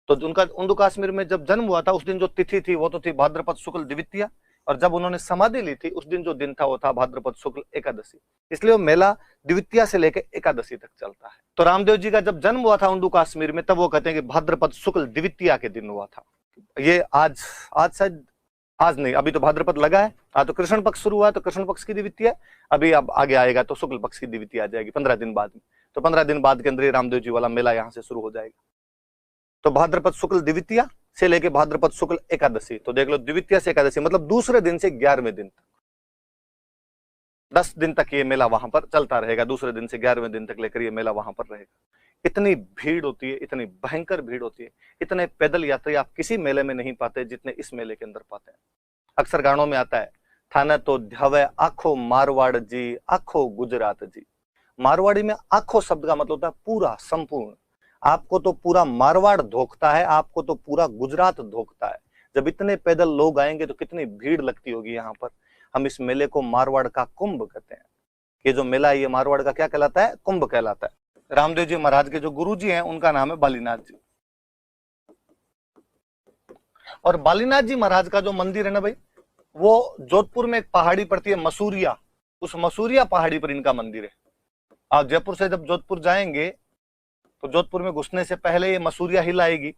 तो उनका उंडू काश्मीर में जब जन्म हुआ था उस दिन जो तिथि थी वो तो थी भाद्रपद शुक्ल द्वितीया, और जब उन्होंने समाधि ली थी उस दिन जो दिन था वो था भाद्रपद शुक्ल एकादशी। इसलिए वो मेला द्वितीया से लेकर एकादशी तक चलता है। तो रामदेव जी का जब जन्म हुआ था उंडू काश्मीर में, तब वो कहते हैं कि भाद्रपद शुक्ल द्वितीया के दिन हुआ था। ये आज शायद आज नहीं, अभी तो भाद्रपद लगा है। तो कृष्ण पक्ष शुरू हुआ तो कृष्ण पक्ष की द्वितीया, अभी अब आगे आएगा तो शुक्ल पक्ष की द्वितीया आ जाएगी 15 दिन बाद में। तो 15 दिन बाद के अंदर रामदेव जी वाला मेला यहाँ से शुरू हो जाएगा। तो भाद्रपद शुक्ल द्वितीया से लेके भाद्रपद शुक्ल एकादशी, तो देख लो द्वितीया से एकादशी मतलब दूसरे दिन से 11वें दिन तक 10 दिन तक ये मेला वहां पर चलता रहेगा। दूसरे दिन से 11वें दिन तक लेकर ये मेला वहां पर रहेगा। इतनी भीड़ होती है, इतनी भयंकर भीड़ होती है, इतने पैदल यात्री आप किसी मेले में नहीं पाते जितने इस मेले के अंदर पाते हैं। अक्सर गानों में आता है, थाने तो ध्यावे आखो मारवाड़ जी, आखो गुजरात जी। मारवाड़ी में आखो शब्द का मतलब होता है पूरा, संपूर्ण। आपको तो पूरा मारवाड़ धोखता है, आपको तो पूरा गुजरात धोखता है। जब इतने पैदल लोग आएंगे तो कितनी भीड़ लगती होगी यहाँ पर। हम इस मेले को मारवाड़ का कुंभ कहते हैं। ये जो मेला है ये मारवाड़ का क्या कहलाता है? कुंभ कहलाता है। रामदेव जी महाराज के जो गुरुजी हैं उनका नाम है बालीनाथ जी। और बालीनाथ जी महाराज का जो मंदिर है ना भाई, वो जोधपुर में एक पहाड़ी पड़ती है मसूरिया, उस मसूरिया पहाड़ी पर इनका मंदिर है। आप जयपुर से जब जोधपुर जाएंगे तो जोधपुर में घुसने से पहले ये मसूरिया हिल आएगी।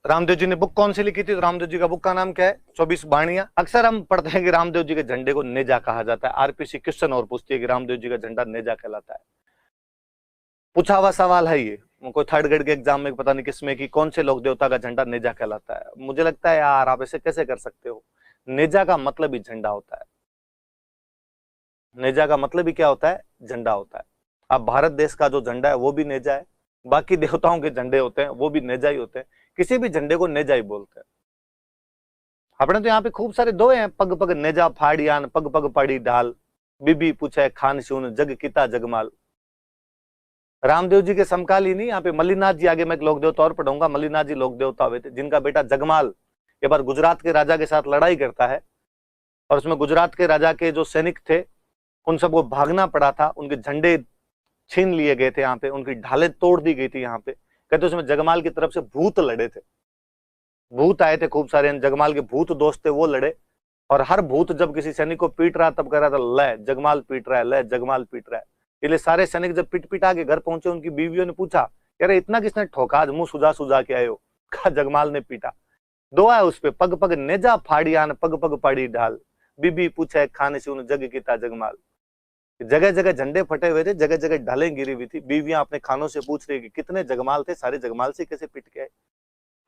रामदेव जी ने बुक कौन सी लिखी थी? तो रामदेव जी का बुक का नाम क्या है? 24 बाणियां। अक्सर हम पढ़ते हैं कि रामदेव जी के झंडे को नेजा कहा जाता है। आरपीसी क्वेश्चन और पूछती है कि रामदेव जी का झंडा नेजा कहलाता है। पूछा हुआ सवाल है ये, कोई थर्ड ग्रेड के एग्जाम में पता नहीं किसमें कि कौन से लोक देवता का झंडा नेजा कहलाता है। मुझे लगता है यार आप ऐसे कैसे कर सकते हो? नेजा का मतलब ही झंडा होता है। नेजा का मतलब ही क्या होता है? झंडा होता है। अब भारत देश का जो झंडा है वो भी नेजा है, बाकी देवताओं के झंडे होते हैं वो भी नेजा ही होते हैं। किसी भी झंडे को नेजा ही बोलते हैं। अपने तो यहाँ पे खूब सारे दोहे हैं, पग पग नेजा फाड़ियान, पग पग पड़ी ढाल, बीबी पूछे खान शून, जग किता जगमाल। रामदेव जी के समकालीन नहीं, यहाँ पे मल्लीनाथ जी, आगे मैं एक लोक देवता और पढ़ूंगा, मल्लीनाथ जी लोक देवता हुए थे जिनका बेटा जगमाल एक बार गुजरात के राजा के साथ लड़ाई करता है और उसमें गुजरात के राजा के जो सैनिक थे उन सबको भागना पड़ा था, उनके झंडे छीन लिए गए थे, यहाँ पे उनकी ढालें तोड़ दी गई थी। यहाँ पे कहते उसमें जगमाल की तरफ से भूत लड़े थे, भूत आए थे खूब सारे, जगमाल के भूत दोस्त थे वो लड़े। और हर भूत जब किसी सैनिक को पीट रहा तब कह रहा था ले जगमाल पीट रहा है, ले जगमाल पीट रहा है। इसलिए सारे सैनिक जब पिट पिटा के घर पहुंचे उनकी बीवियों ने पूछा, कह रहे इतना किसने ठोका, आज मुंह सुजा सुजा के आए हो? कहा जगमाल ने पीटा। दुआ है उस पे, पग पग नेजा फाड़ियान, पग पग पड़ी ढाल, बीबी पूछे खान शून, जग किता जगमाल। जगह जगह झंडे फटे हुए थे, जगह जगह ढालें गिरी हुई थी। बीवियां अपने खानों से पूछ रही कि कितने जगमाल थे, सारे जगमाल से कैसे पिट गए?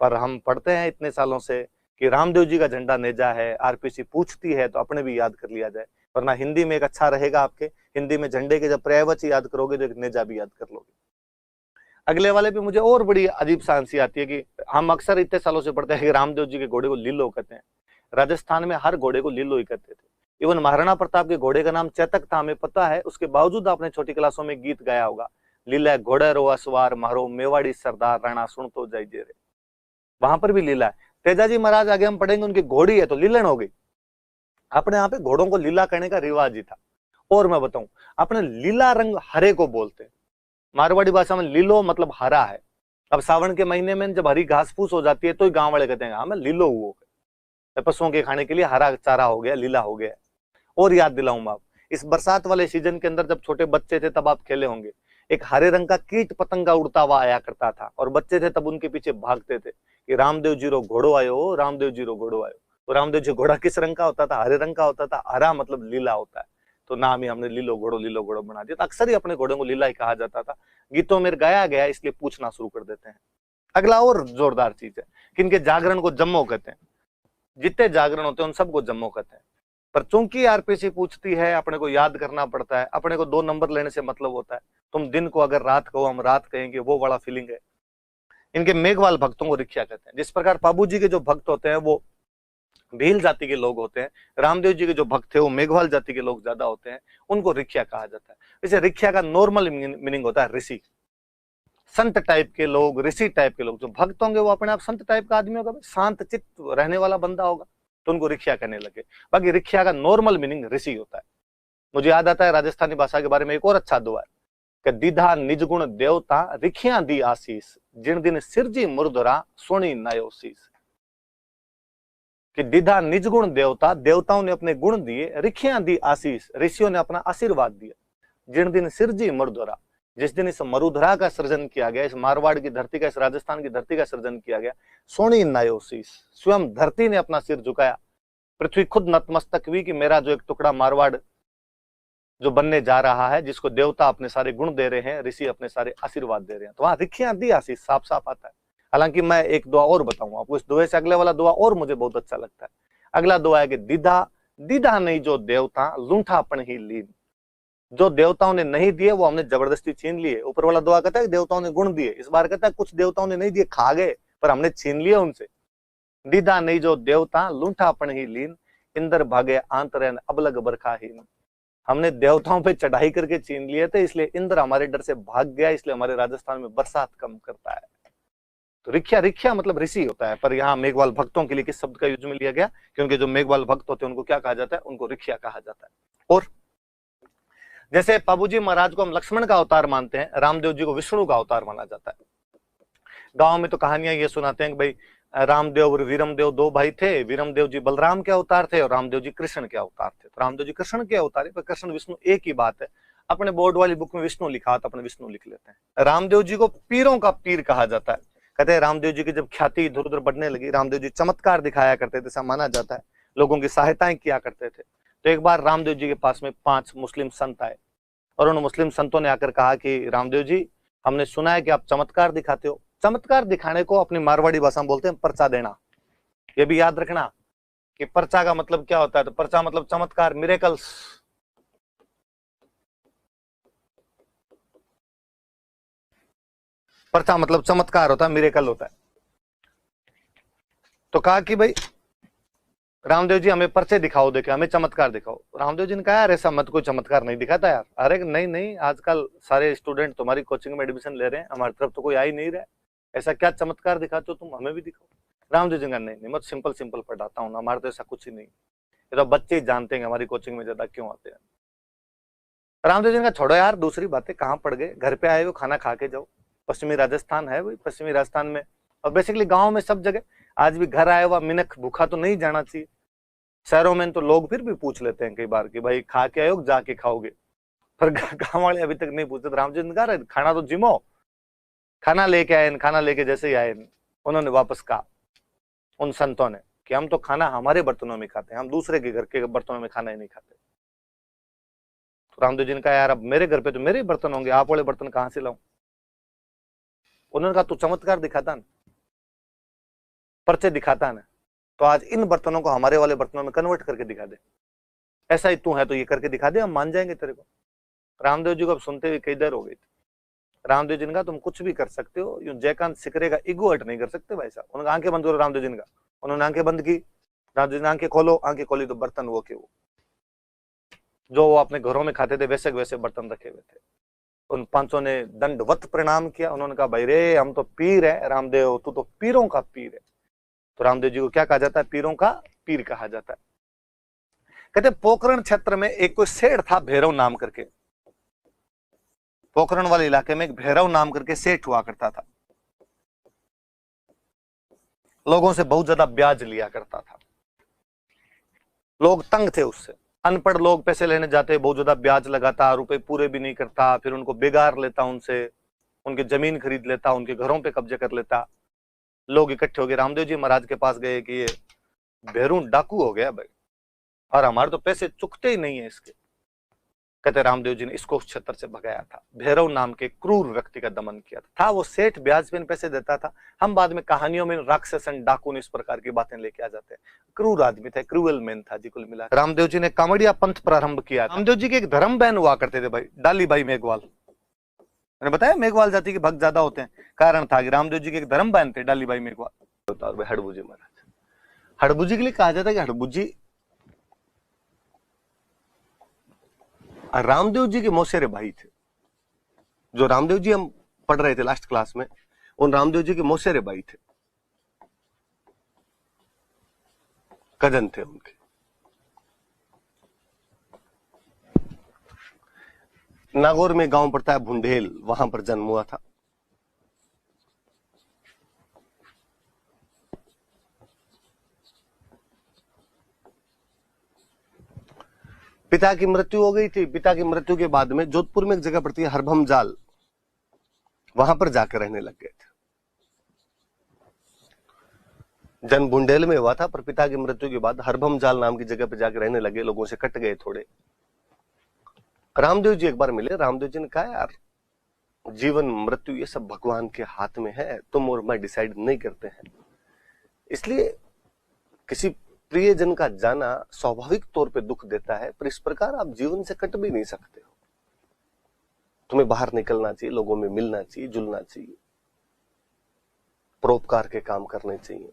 पर हम पढ़ते हैं इतने सालों से कि रामदेव जी का झंडा नेजा है। आरपीसी पूछती है तो अपने भी याद कर लिया जाए, वरना हिंदी में एक अच्छा रहेगा आपके, हिंदी में झंडे के जब पर्यायवाची याद करोगे तो एक नेजा भी याद कर लोगे। अगले वाले पे मुझे और बड़ी अजीब सा हंसी आती है कि हम अक्सर इतने सालों से पढ़ते हैं कि रामदेव जी के घोड़े को लीलो कहते हैं। राजस्थान में हर घोड़े को लीलो ही कहते थे। इवन महाराणा प्रताप के घोड़े का नाम चेतक था, हमें पता है, उसके बावजूद आपने छोटी क्लासों में गीत गाया होगा, लीला घोड़े रो असवार मारो मेवाड़ी सरदार राणा सुन तो जाइए रे, वहां पर भी लीला है। तेजाजी महाराज आगे हम पढ़ेंगे, उनकी घोड़ी है तो लीलन हो गई। अपने यहाँ पे घोड़ों को लीला करने का रिवाज ही था। और मैं बताऊं, अपने लीला रंग हरे को बोलते हैं, मारवाड़ी भाषा में लीलो मतलब हरा है। अब सावन के महीने में जब हरी घास फूस हो जाती है तो गांव वाले कहते हैं हाँ मैं लीलो हुआ, पशुओं के खाने के लिए हरा चारा हो गया, लीला हो गया। और याद दिलाऊं मैं, आप इस बरसात वाले सीजन के अंदर जब छोटे बच्चे थे तब आप खेले होंगे, एक हरे रंग का कीट पतंगा उड़ता हुआ आया करता था, और बच्चे थे तब उनके पीछे भागते थे कि रामदेव जी रो घोड़ो आयो, रामदेव जी रो घोड़ो आयो। तो रामदेव जी घोड़ा किस रंग का होता था? हरे रंग का होता था। हरा मतलब लीला होता है, तो नाम ही हमने लीलो घोड़ो बना दिया। तो अक्सर ही अपने घोड़ों को लीला ही कहा जाता था, गीतों में गाया गया, इसलिए पूछना शुरू कर देते हैं। अगला और जोरदार चीज है कि इनके जागरण को जम्मो कहते हैं। जितने जागरण होते हैं उन सबको जम्मो कहते हैं। पर चूंकि आरपीसी पूछती है, अपने को याद करना पड़ता है, अपने को 2 नंबर लेने से मतलब होता है। तुम दिन को अगर रात कहो, हम रात कहेंगे, वो बड़ा फीलिंग है। इनके मेघवाल भक्तों को रिक्शा कहते हैं। जिस प्रकार बाबू जी के जो भक्त होते हैं वो भील जाति के लोग होते हैं, रामदेव जी के जो भक्त थे वो मेघवाल जाति के लोग ज्यादा होते हैं, उनको रिक्शा कहा जाता है। इसे रिक्शा का नॉर्मल मीनिंग होता है ऋषि, संत टाइप के लोग, ऋषि टाइप के लोग। जो भक्त होंगे वो अपने आप संत टाइप का आदमी होगा, शांत चित्त रहने वाला बंदा होगा, तो उनको रिक्शा कहने लगे। बाकी रिक्शा का नॉर्मल मीनिंग ऋषि होता है। मुझे याद आता है राजस्थानी भाषा के बारे में एक और अच्छा दुआ है कि दीधा निज गुण देवता रिखिया दी आशीष, जिन दिन सिरजी मुर्दरा सोनी नयो शीस। कि दीधा निज गुण देवता, देवताओं ने अपने गुण दिए, रिखिया दी आशीष, ऋषियों ने अपना आशीर्वाद दिया। जिन दिन सिरजी मुर्दरा, जिस दिन इस मरुधरा का सृजन किया गया, इस मारवाड़ की धरती का, इस राजस्थान की धरती का सृजन किया गया, सोनी नायो शीस, स्वयं धरती ने अपना सिर झुकाया, पृथ्वी खुद नतमस्तक हुई कि मेरा जो एक टुकड़ा मारवाड़ जो बनने जा रहा है, जिसको देवता अपने सारे गुण दे रहे हैं, ऋषि अपने सारे आशीर्वाद दे रहे हैं, तो वहां रिखिया दी आशीष साफ साफ आता है। हालांकि मैं एक दुआ और बताऊंगा आपको, इस दुआ से अगले वाला दुआ और मुझे बहुत अच्छा लगता है। अगला दुआ है कि दीदा दीदा नहीं जो देवता लूंठापन ही लीन, जो देवताओं ने नहीं दिए वो हमने जबरदस्ती छीन लिए। ऊपर वाला दुआ कहता है कि देवताओं ने गुण दिए, इस बार कहता है कुछ देवताओं ने नहीं दिए, खा गए, पर हमने छीन लिए उनसे। दीदा नहीं जो देवता लूंठापन ही लीन, इंद्र भागे आंतरैन अबलग बरखाहीन। हमने देवताओं पे चढ़ाई करके छीन लिए थे, इसलिए इंद्र हमारे डर से भाग गया, इसलिए हमारे राजस्थान में बरसात कम करता है। तो रिख्या रिख्या मतलब ऋषि होता है, पर यहाँ मेघवाल भक्तों के लिए किस शब्द का यूज में लिया गया? क्योंकि जो मेघवाल भक्त होते हैं उनको क्या कहा जाता है? उनको रिख्या कहा जाता है। और जैसे बाबूजी महाराज को हम लक्ष्मण का अवतार मानते हैं, रामदेव जी को विष्णु का अवतार माना जाता है। गांव में तो कहानियां ये सुनाते हैं कि भाई रामदेव और वीरमदेव 2 भाई थे, वीरमदेव जी बलराम के अवतार थे और रामदेव जी कृष्ण के अवतार थे। तो रामदेव जी कृष्ण के अवतार है, पर कृष्ण विष्णु एक ही बात है। अपने बोर्ड वाली बुक में विष्णु लिखा तो अपने विष्णु लिख लेते हैं। रामदेव जी को पीरों का पीर कहा जाता है। कहते हैं रामदेव जी की जब ख्याति इधर उधर बढ़ने लगी, रामदेव जी चमत्कार दिखाया करते थे, ऐसा माना जाता है, लोगों की सहायताएं किया करते थे। तो एक बार रामदेव जी के पास में 5 मुस्लिम संत आए और उन मुस्लिम संतों ने आकर कहा कि रामदेव जी, हमने सुना है कि आप चमत्कार दिखाते हो। चमत्कार दिखाने को अपनी मारवाड़ी भाषा में बोलते हैं पर्चा देना। ये भी याद रखना कि पर्चा का मतलब क्या होता है। तो पर्चा मतलब चमत्कार, मिरेकल्स। पर्चा मतलब चमत्कार होता है, मिरेकल होता है। तो कहा कि भाई रामदेव जी हमें पर्चे दिखाओ, देखे हमें चमत्कार दिखाओ। रामदेव जी ने कहा यार ऐसा मत, कोई चमत्कार नहीं दिखाता यार। अरे नहीं नहीं, आजकल सारे स्टूडेंट तुम्हारी कोचिंग में एडमिशन ले रहे हैं, हमारी तरफ तो कोई आ ही नहीं रहा है, ऐसा क्या चमत्कार दिखाते हो तुम, हमें भी दिखाओ। रामदेव जी का नहीं, मैं सिंपल सिंपल पढ़ाता हूँ ना, हमारे तो ऐसा कुछ ही नहीं, ये तो बच्चे ही जानते हैं हमारी कोचिंग में ज्यादा क्यों आते हैं। रामदेव जी का छोड़ो यार दूसरी बातें, कहाँ पड़ गए, घर पे आए हो खाना खा के जाओ। पश्चिमी राजस्थान है भाई, पश्चिमी राजस्थान में और बेसिकली गाँव में सब जगह आज भी घर आया हुआ मिनख भूखा तो नहीं जाना चाहिए। शहरों में तो लोग फिर भी पूछ लेते हैं कई बार कि भाई खा के आयो जाके खाओगे, पर गाँव वाले अभी तक नहीं पूछते। रामदेव जी ने कहा खाना तो जिमो, खाना लेके आए, खाना लेके जैसे ही आए उन्होंने वापस कहा उन संतों ने कि हम तो खाना हमारे बर्तनों में खाते हैं, हम दूसरे के घर के बर्तनों में खाना ही नहीं खाते। तो रामदेव जी ने कहा यार अब मेरे घर पे तो मेरे बर्तन होंगे, आप वाले बर्तन कहां से लाऊं? उन्होंने कहा तू चमत्कार दिखाता ना, पर्चे दिखाता ना, तो आज इन बर्तनों को हमारे वाले बर्तनों में कन्वर्ट करके दिखा दे, ऐसा ही तू है तो ये करके दिखा दे, हम मान जाएंगे तेरे को। रामदेव जी को अब सुनते हुए कई देर हो गई थी। रामदेव जी ने कहा तुम कुछ भी कर सकते हो, यूं जयकांत सिकरे का ईगो हट नहीं कर सकते भाई साहब। उन्होंने आंखें बंद करो, रामदेव जी ने कहा। उन्होंने आंखें बंद की, रामदेव जी ने आंखें खोलो, आंखें खोली तो बर्तन वो के वो। जो वो अपने घरों में खाते थे वैसे वैसे बर्तन रखे हुए थे। उन पांचों ने दंडवत प्रणाम किया। उन्होंने कहा, भाई रे, हम तो पीर है, रामदेव तू तो पीरों का पीर है। तो रामदेव जी को क्या कहा जाता है? पीरों का पीर कहा जाता है। कहते पोखरण क्षेत्र में एक कोई सेठ था भैरव नाम करके। पोखरण वाले इलाके में एक भैरव नाम करके सेठ हुआ करता था। लोगों से बहुत ज्यादा ब्याज लिया करता था। लोग तंग थे उससे। अनपढ़ लोग पैसे लेने जाते, बहुत ज्यादा ब्याज लगाता, रुपए पूरे भी नहीं करता, फिर उनको बेगार लेता, उनसे उनकी जमीन खरीद लेता, उनके घरों पे कब्जे कर लेता। लोग इकट्ठे हो गए, रामदेव जी महाराज के पास गए कि ये भैरू डाकू हो गया भाई, और हमारे तो पैसे चुकते ही नहीं है इसके। कहते रामदेव जी ने इसको उस क्षेत्र से भगाया था। भैरव नाम के क्रूर व्यक्ति का दमन किया था। वो सेठ ब्याज पे पैसे देता था। हम बाद में कहानियों में राक्षस डाकू ने इस प्रकार की बातें लेके आ जाते हैं। क्रूर आदमी था, क्रूअल मैन था जी कुल मिला। रामदेव जी ने कामड़िया पंथ प्रारंभ किया। रामदेव जी के एक धर्म बहन हुआ करते थे भाई, डाली भाई मेघवाल। मैंने बताया मेघवाल जाति के भक्त ज्यादा होते हैं। कारण था कि रामदेव जी के एक धर्म बहन थे, डाली भाई मेघवाल। हड़बुजी महाराज, हड़बुजी के लिए कहा जाता है कि हड़बुजी रामदेव जी के मौसेरे भाई थे। जो रामदेव जी हम पढ़ रहे थे लास्ट क्लास में, उन रामदेव जी के मौसेरे भाई थे, कजन थे उनके। नागौर में गांव पड़ता है भुंडेल, वहां पर जन्म हुआ था। पिता की मृत्यु हो गई थी। पिता की मृत्यु के बाद में जोधपुर में एक जगह पड़ती है हरभम जाल, वहां पर जाकर रहने लग गए थे। जन्म बुंडेल में हुआ था, पर पिता की मृत्यु के बाद हरभम जाल नाम की जगह पर जाकर रहने लगे। लोगों से कट गए थोड़े। रामदेव जी एक बार मिले। रामदेव जी ने कहा, यार जीवन मृत्यु ये सब भगवान के हाथ में है, तुम और मैं डिसाइड नहीं करते हैं। इसलिए किसी प्रियजन का जाना स्वाभाविक तौर पे दुख देता है, पर इस प्रकार आप जीवन से कट भी नहीं सकते हो। तुम्हें बाहर निकलना चाहिए, लोगों में मिलना चाहिए, जुलना चाहिए, परोपकार के काम करने चाहिए।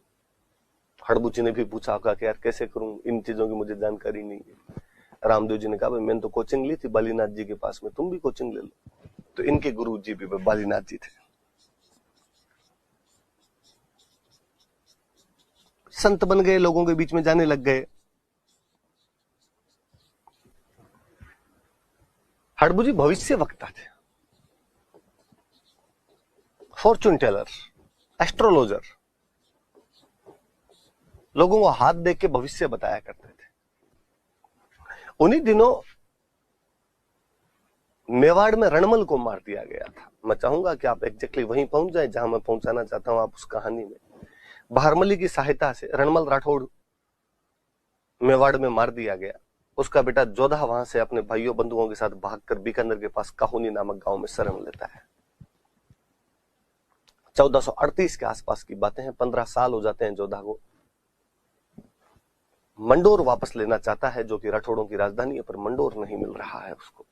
हड़बुजी ने भी पूछा होगा कि यार कैसे करूं, इन चीजों की मुझे जानकारी नहीं है। रामदेव जी ने कहा, भाई मैंने तो कोचिंग ली थी बालीनाथ जी के पास में, तुम भी कोचिंग ले लो। तो इनके गुरु जी भी बालीनाथ जी थे। संत बन गए, लोगों के बीच में जाने लग गए। हड़बुजी भविष्य वक्ता थे, फॉर्चून टेलर, एस्ट्रोलॉजर। लोगों को हाथ देख के भविष्य बताया करते थे। उन्हीं दिनों मेवाड़ में रणमल को मार दिया गया था। मैं चाहूंगा कि आप एग्जैक्टली वहीं पहुंच जाए जहां मैं पहुंचाना चाहता हूं। आप उस कहानी में बहारमली की सहायता से रणमल राठौड़ मेवाड़ में मार दिया गया। उसका बेटा जोधा वहां से अपने भाइयों बंधुओं के साथ भागकर बीकानेर के पास काहुनी नामक गांव में शरण लेता है। 1438 के आसपास की बातें हैं। 15 साल हो जाते हैं जोधा को। मंडोर वापस लेना चाहता है, जो कि राठौड़ों की राजधानी है, पर मंडोर नहीं मिल रहा है उसको।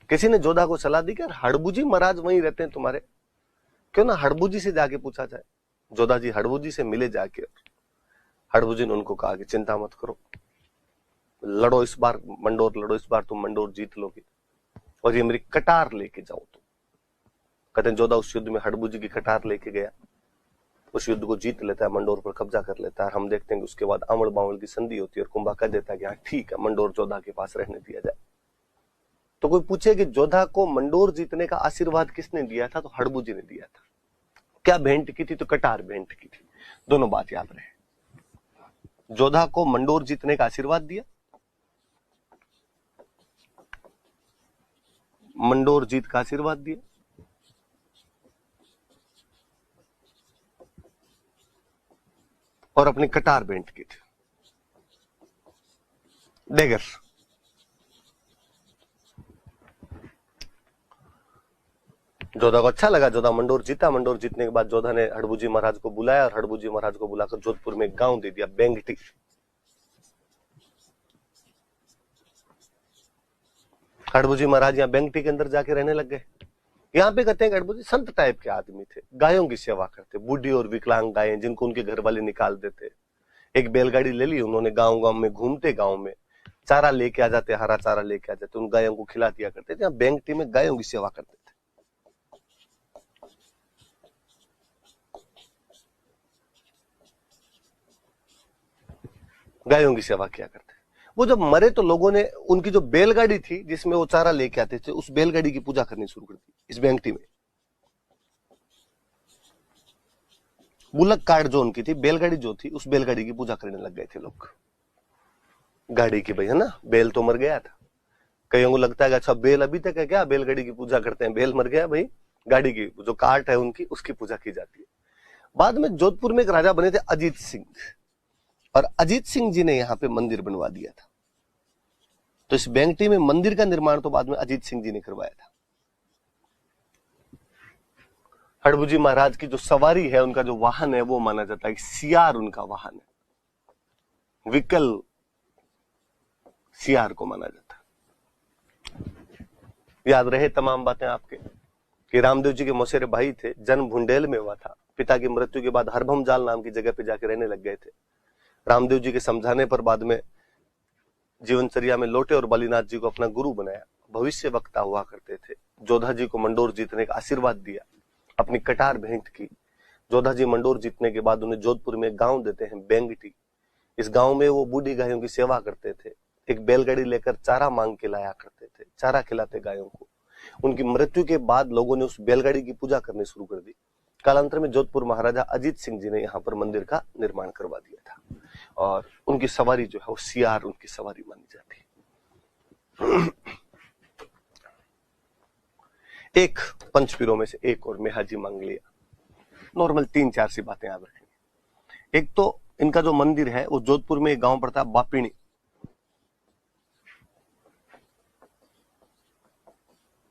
किसी ने जोधा को सलाह दी कि हड़बुजी महाराज वहीं रहते हैं तुम्हारे, क्यों ना हड़बुजी से जाके पूछा जाए। जोधा जी हड़बुजी से मिले जाके। हड़बुजी ने उनको कहा कि चिंता मत करो, लड़ो इस बार मंडोर, लड़ो इस बार, तुम मंडोर जीत लोगे, और ये मेरी कटार लेके जाओ तुम। कहते हैं जोधा उस युद्ध में हड़बुजी की कटार लेके गया, उस युद्ध को जीत लेता है, मंडोर पर कब्जा कर लेता है। हम देखते हैं कि उसके बाद अमड़ बावड़ की संधि होती है और कुंभा कह देता है कि हाँ ठीक है, मंडोर जोधा के पास रहने दिया जाए। तो कोई पूछे कि जोधा को मंडोर जीतने का आशीर्वाद किसने दिया था, तो हड़बुजी ने दिया था। क्या भेंट की थी, तो कटार भेंट की थी। दोनों बात याद रहे। जोधा को मंडोर जीतने का आशीर्वाद दिया, मंडोर जीत का आशीर्वाद दिया, और अपनी कटार भेंट की थी, डेगर। जोधा को अच्छा लगा, जोधा मंडोर जीता। मंडोर जीतने के बाद जोधा ने हड़बुजी महाराज को बुलाया, और हड़बुजी महाराज को बुलाकर जोधपुर में एक गांव दे दिया, बेंगटी। हड़बुजी महाराज यहाँ बेंगटी के अंदर जाके रहने लग गए। यहाँ पे कहते हैं कि हड़बुजी संत टाइप के आदमी थे, गायों की सेवा करते, बूढ़ी और विकलांग गायें जिनको उनके घर वाले निकाल देते। एक बैलगाड़ी ले ली उन्होंने, गांव गांव में घूमते, गांव में चारा लेके आ जाते, हरा चारा लेके आ जाते, उन गायों को खिला दिया करते थे। बेंगटी में गायों की सेवा करते थे। गायों की सेवा किया करते। वो जब मरे तो लोगों ने उनकी जो बैलगाड़ी थी जिसमें वो चारा लेके आते थे, उस बैलगाड़ी की पूजा करनी शुरू कर दी इस बेंगटी में। बुलक कार्ड जो उनकी थी, बैलगाड़ी जो थी, उस बैलगाड़ी की पूजा करने लग गए थे लोग। गाड़ी की भाई, है ना, बैल तो मर गया था। कईयों को लगता है कि अच्छा बैल अभी तक है क्या, बैलगाड़ी की पूजा करते हैं। बैल मर गया भाई, गाड़ी की जो कार्ट है उनकी, उसकी पूजा की जाती है। बाद में जोधपुर में एक राजा बने थे अजीत सिंह, और अजीत सिंह जी ने यहाँ पे मंदिर बनवा दिया था। तो इस बेंगटी में मंदिर का निर्माण तो बाद में अजीत सिंह जी ने करवाया था। हड़बूजी महाराज की जो सवारी है, उनका जो वाहन है, वो माना जाता है सियार उनका वाहन है, विकल सियार को माना जाता है। याद रहे तमाम बातें आपके कि रामदेव जी के मौसेरे भाई थे, जन्म भुंडेल में हुआ था। पिता की मृत्यु के बाद हरभम जाल नाम की जगह पे जाके रहने लग गए थे। रामदेव जी के समझाने पर बाद में जीवनचर्या में लौटे और बलिनाथ जी को अपना गुरु बनाया। भविष्य वक्ता हुआ करते थे। जोधा जी को मंडोर जीतने का आशीर्वाद दिया, अपनी कटार भेंट की। जोधा जी मंडोर जीतने के बाद उन्हें जोधपुर में एक गांव देते हैं बेंगटी। इस गांव में वो बूढ़ी गायों की सेवा करते थे। एक बैलगाड़ी लेकर चारा मांग के लाया करते थे, चारा खिलाते गायों को। उनकी मृत्यु के बाद लोगों ने उस बैलगाड़ी की पूजा करनी शुरू कर दी। कालांतर में जोधपुर महाराजा अजीत सिंह जी ने यहाँ पर मंदिर का निर्माण करवा दिया था, और उनकी सवारी जो है वो सियार उनकी सवारी मानी जाती है। एक पंचपीरों में से एक और मेहाजी मांग लिया। नॉर्मल 3-4 सी बातें याद रखेंगे। एक तो इनका जो मंदिर है वो जोधपुर में एक गांव पड़ता है बापिणी।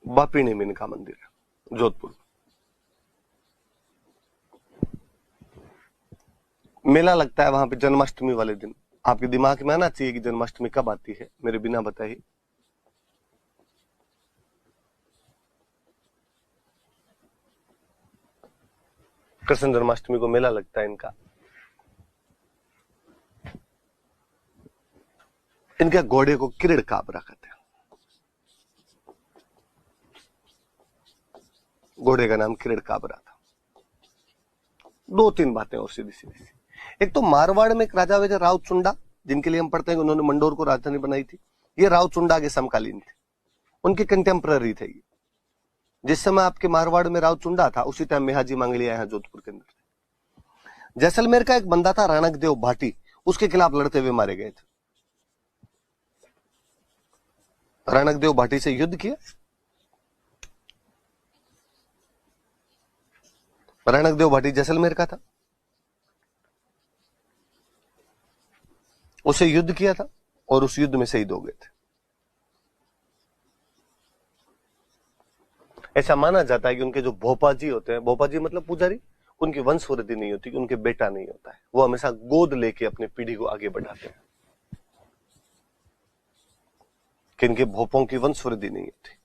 बापिणी में इनका मंदिर है जोधपुर। मेला लगता है वहां पे जन्माष्टमी वाले दिन। आपके दिमाग में आना चाहिए कि जन्माष्टमी कब आती है, मेरे बिना बताए। कृष्ण जन्माष्टमी को मेला लगता है इनका। इनके घोड़े को किरीड़ काबरा कहते हैं। घोड़े का नाम किरीड़ काबरा था। 2-3 बातें और सीधी सीधी। एक तो मारवाड़ में एक राजा हुए थे राव चुंडा, जिनके लिए हम पढ़ते हैं कि उन्होंने मंडोर को राजधानी बनाई थी। ये राव चुंडा के समकालीन थे, उनके कंटेम्पररी थे ये। जिस समय आपके मारवाड़ में राव चुंडा था, उसी टाइम मेहाजी मांगलिया है जोधपुर के अंदर। जैसलमेर का एक बंदा था राणक देव भाटी, उसके खिलाफ लड़ते हुए मारे गए थे। राणक देव भाटी से युद्ध किया। राणक देव भाटी जैसलमेर का था, उसे युद्ध किया था और उस युद्ध में शहीद हो गए थे। ऐसा माना जाता है कि उनके जो भोपाजी होते हैं, भोपाजी मतलब पुजारी, उनकी वंशवृद्धि नहीं होती, उनके बेटा नहीं होता है। वो हमेशा गोद लेके अपनी पीढ़ी को आगे बढ़ाते हैं, कि इनके भोपों की वंशवृद्धि नहीं होती।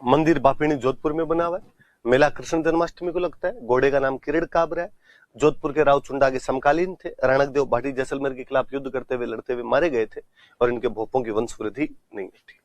मंदिर बापिणी जोधपुर में बना हुआ है। मेला कृष्ण जन्माष्टमी को लगता है। घोड़े का नाम किरीड़ काबरा है। जोधपुर के राव चुंडा के समकालीन थे। राणक देव भाटी जैसलमेर के खिलाफ युद्ध करते हुए लड़ते हुए मारे गए थे, और इनके भोपों की वंशवृद्धि नहीं थी।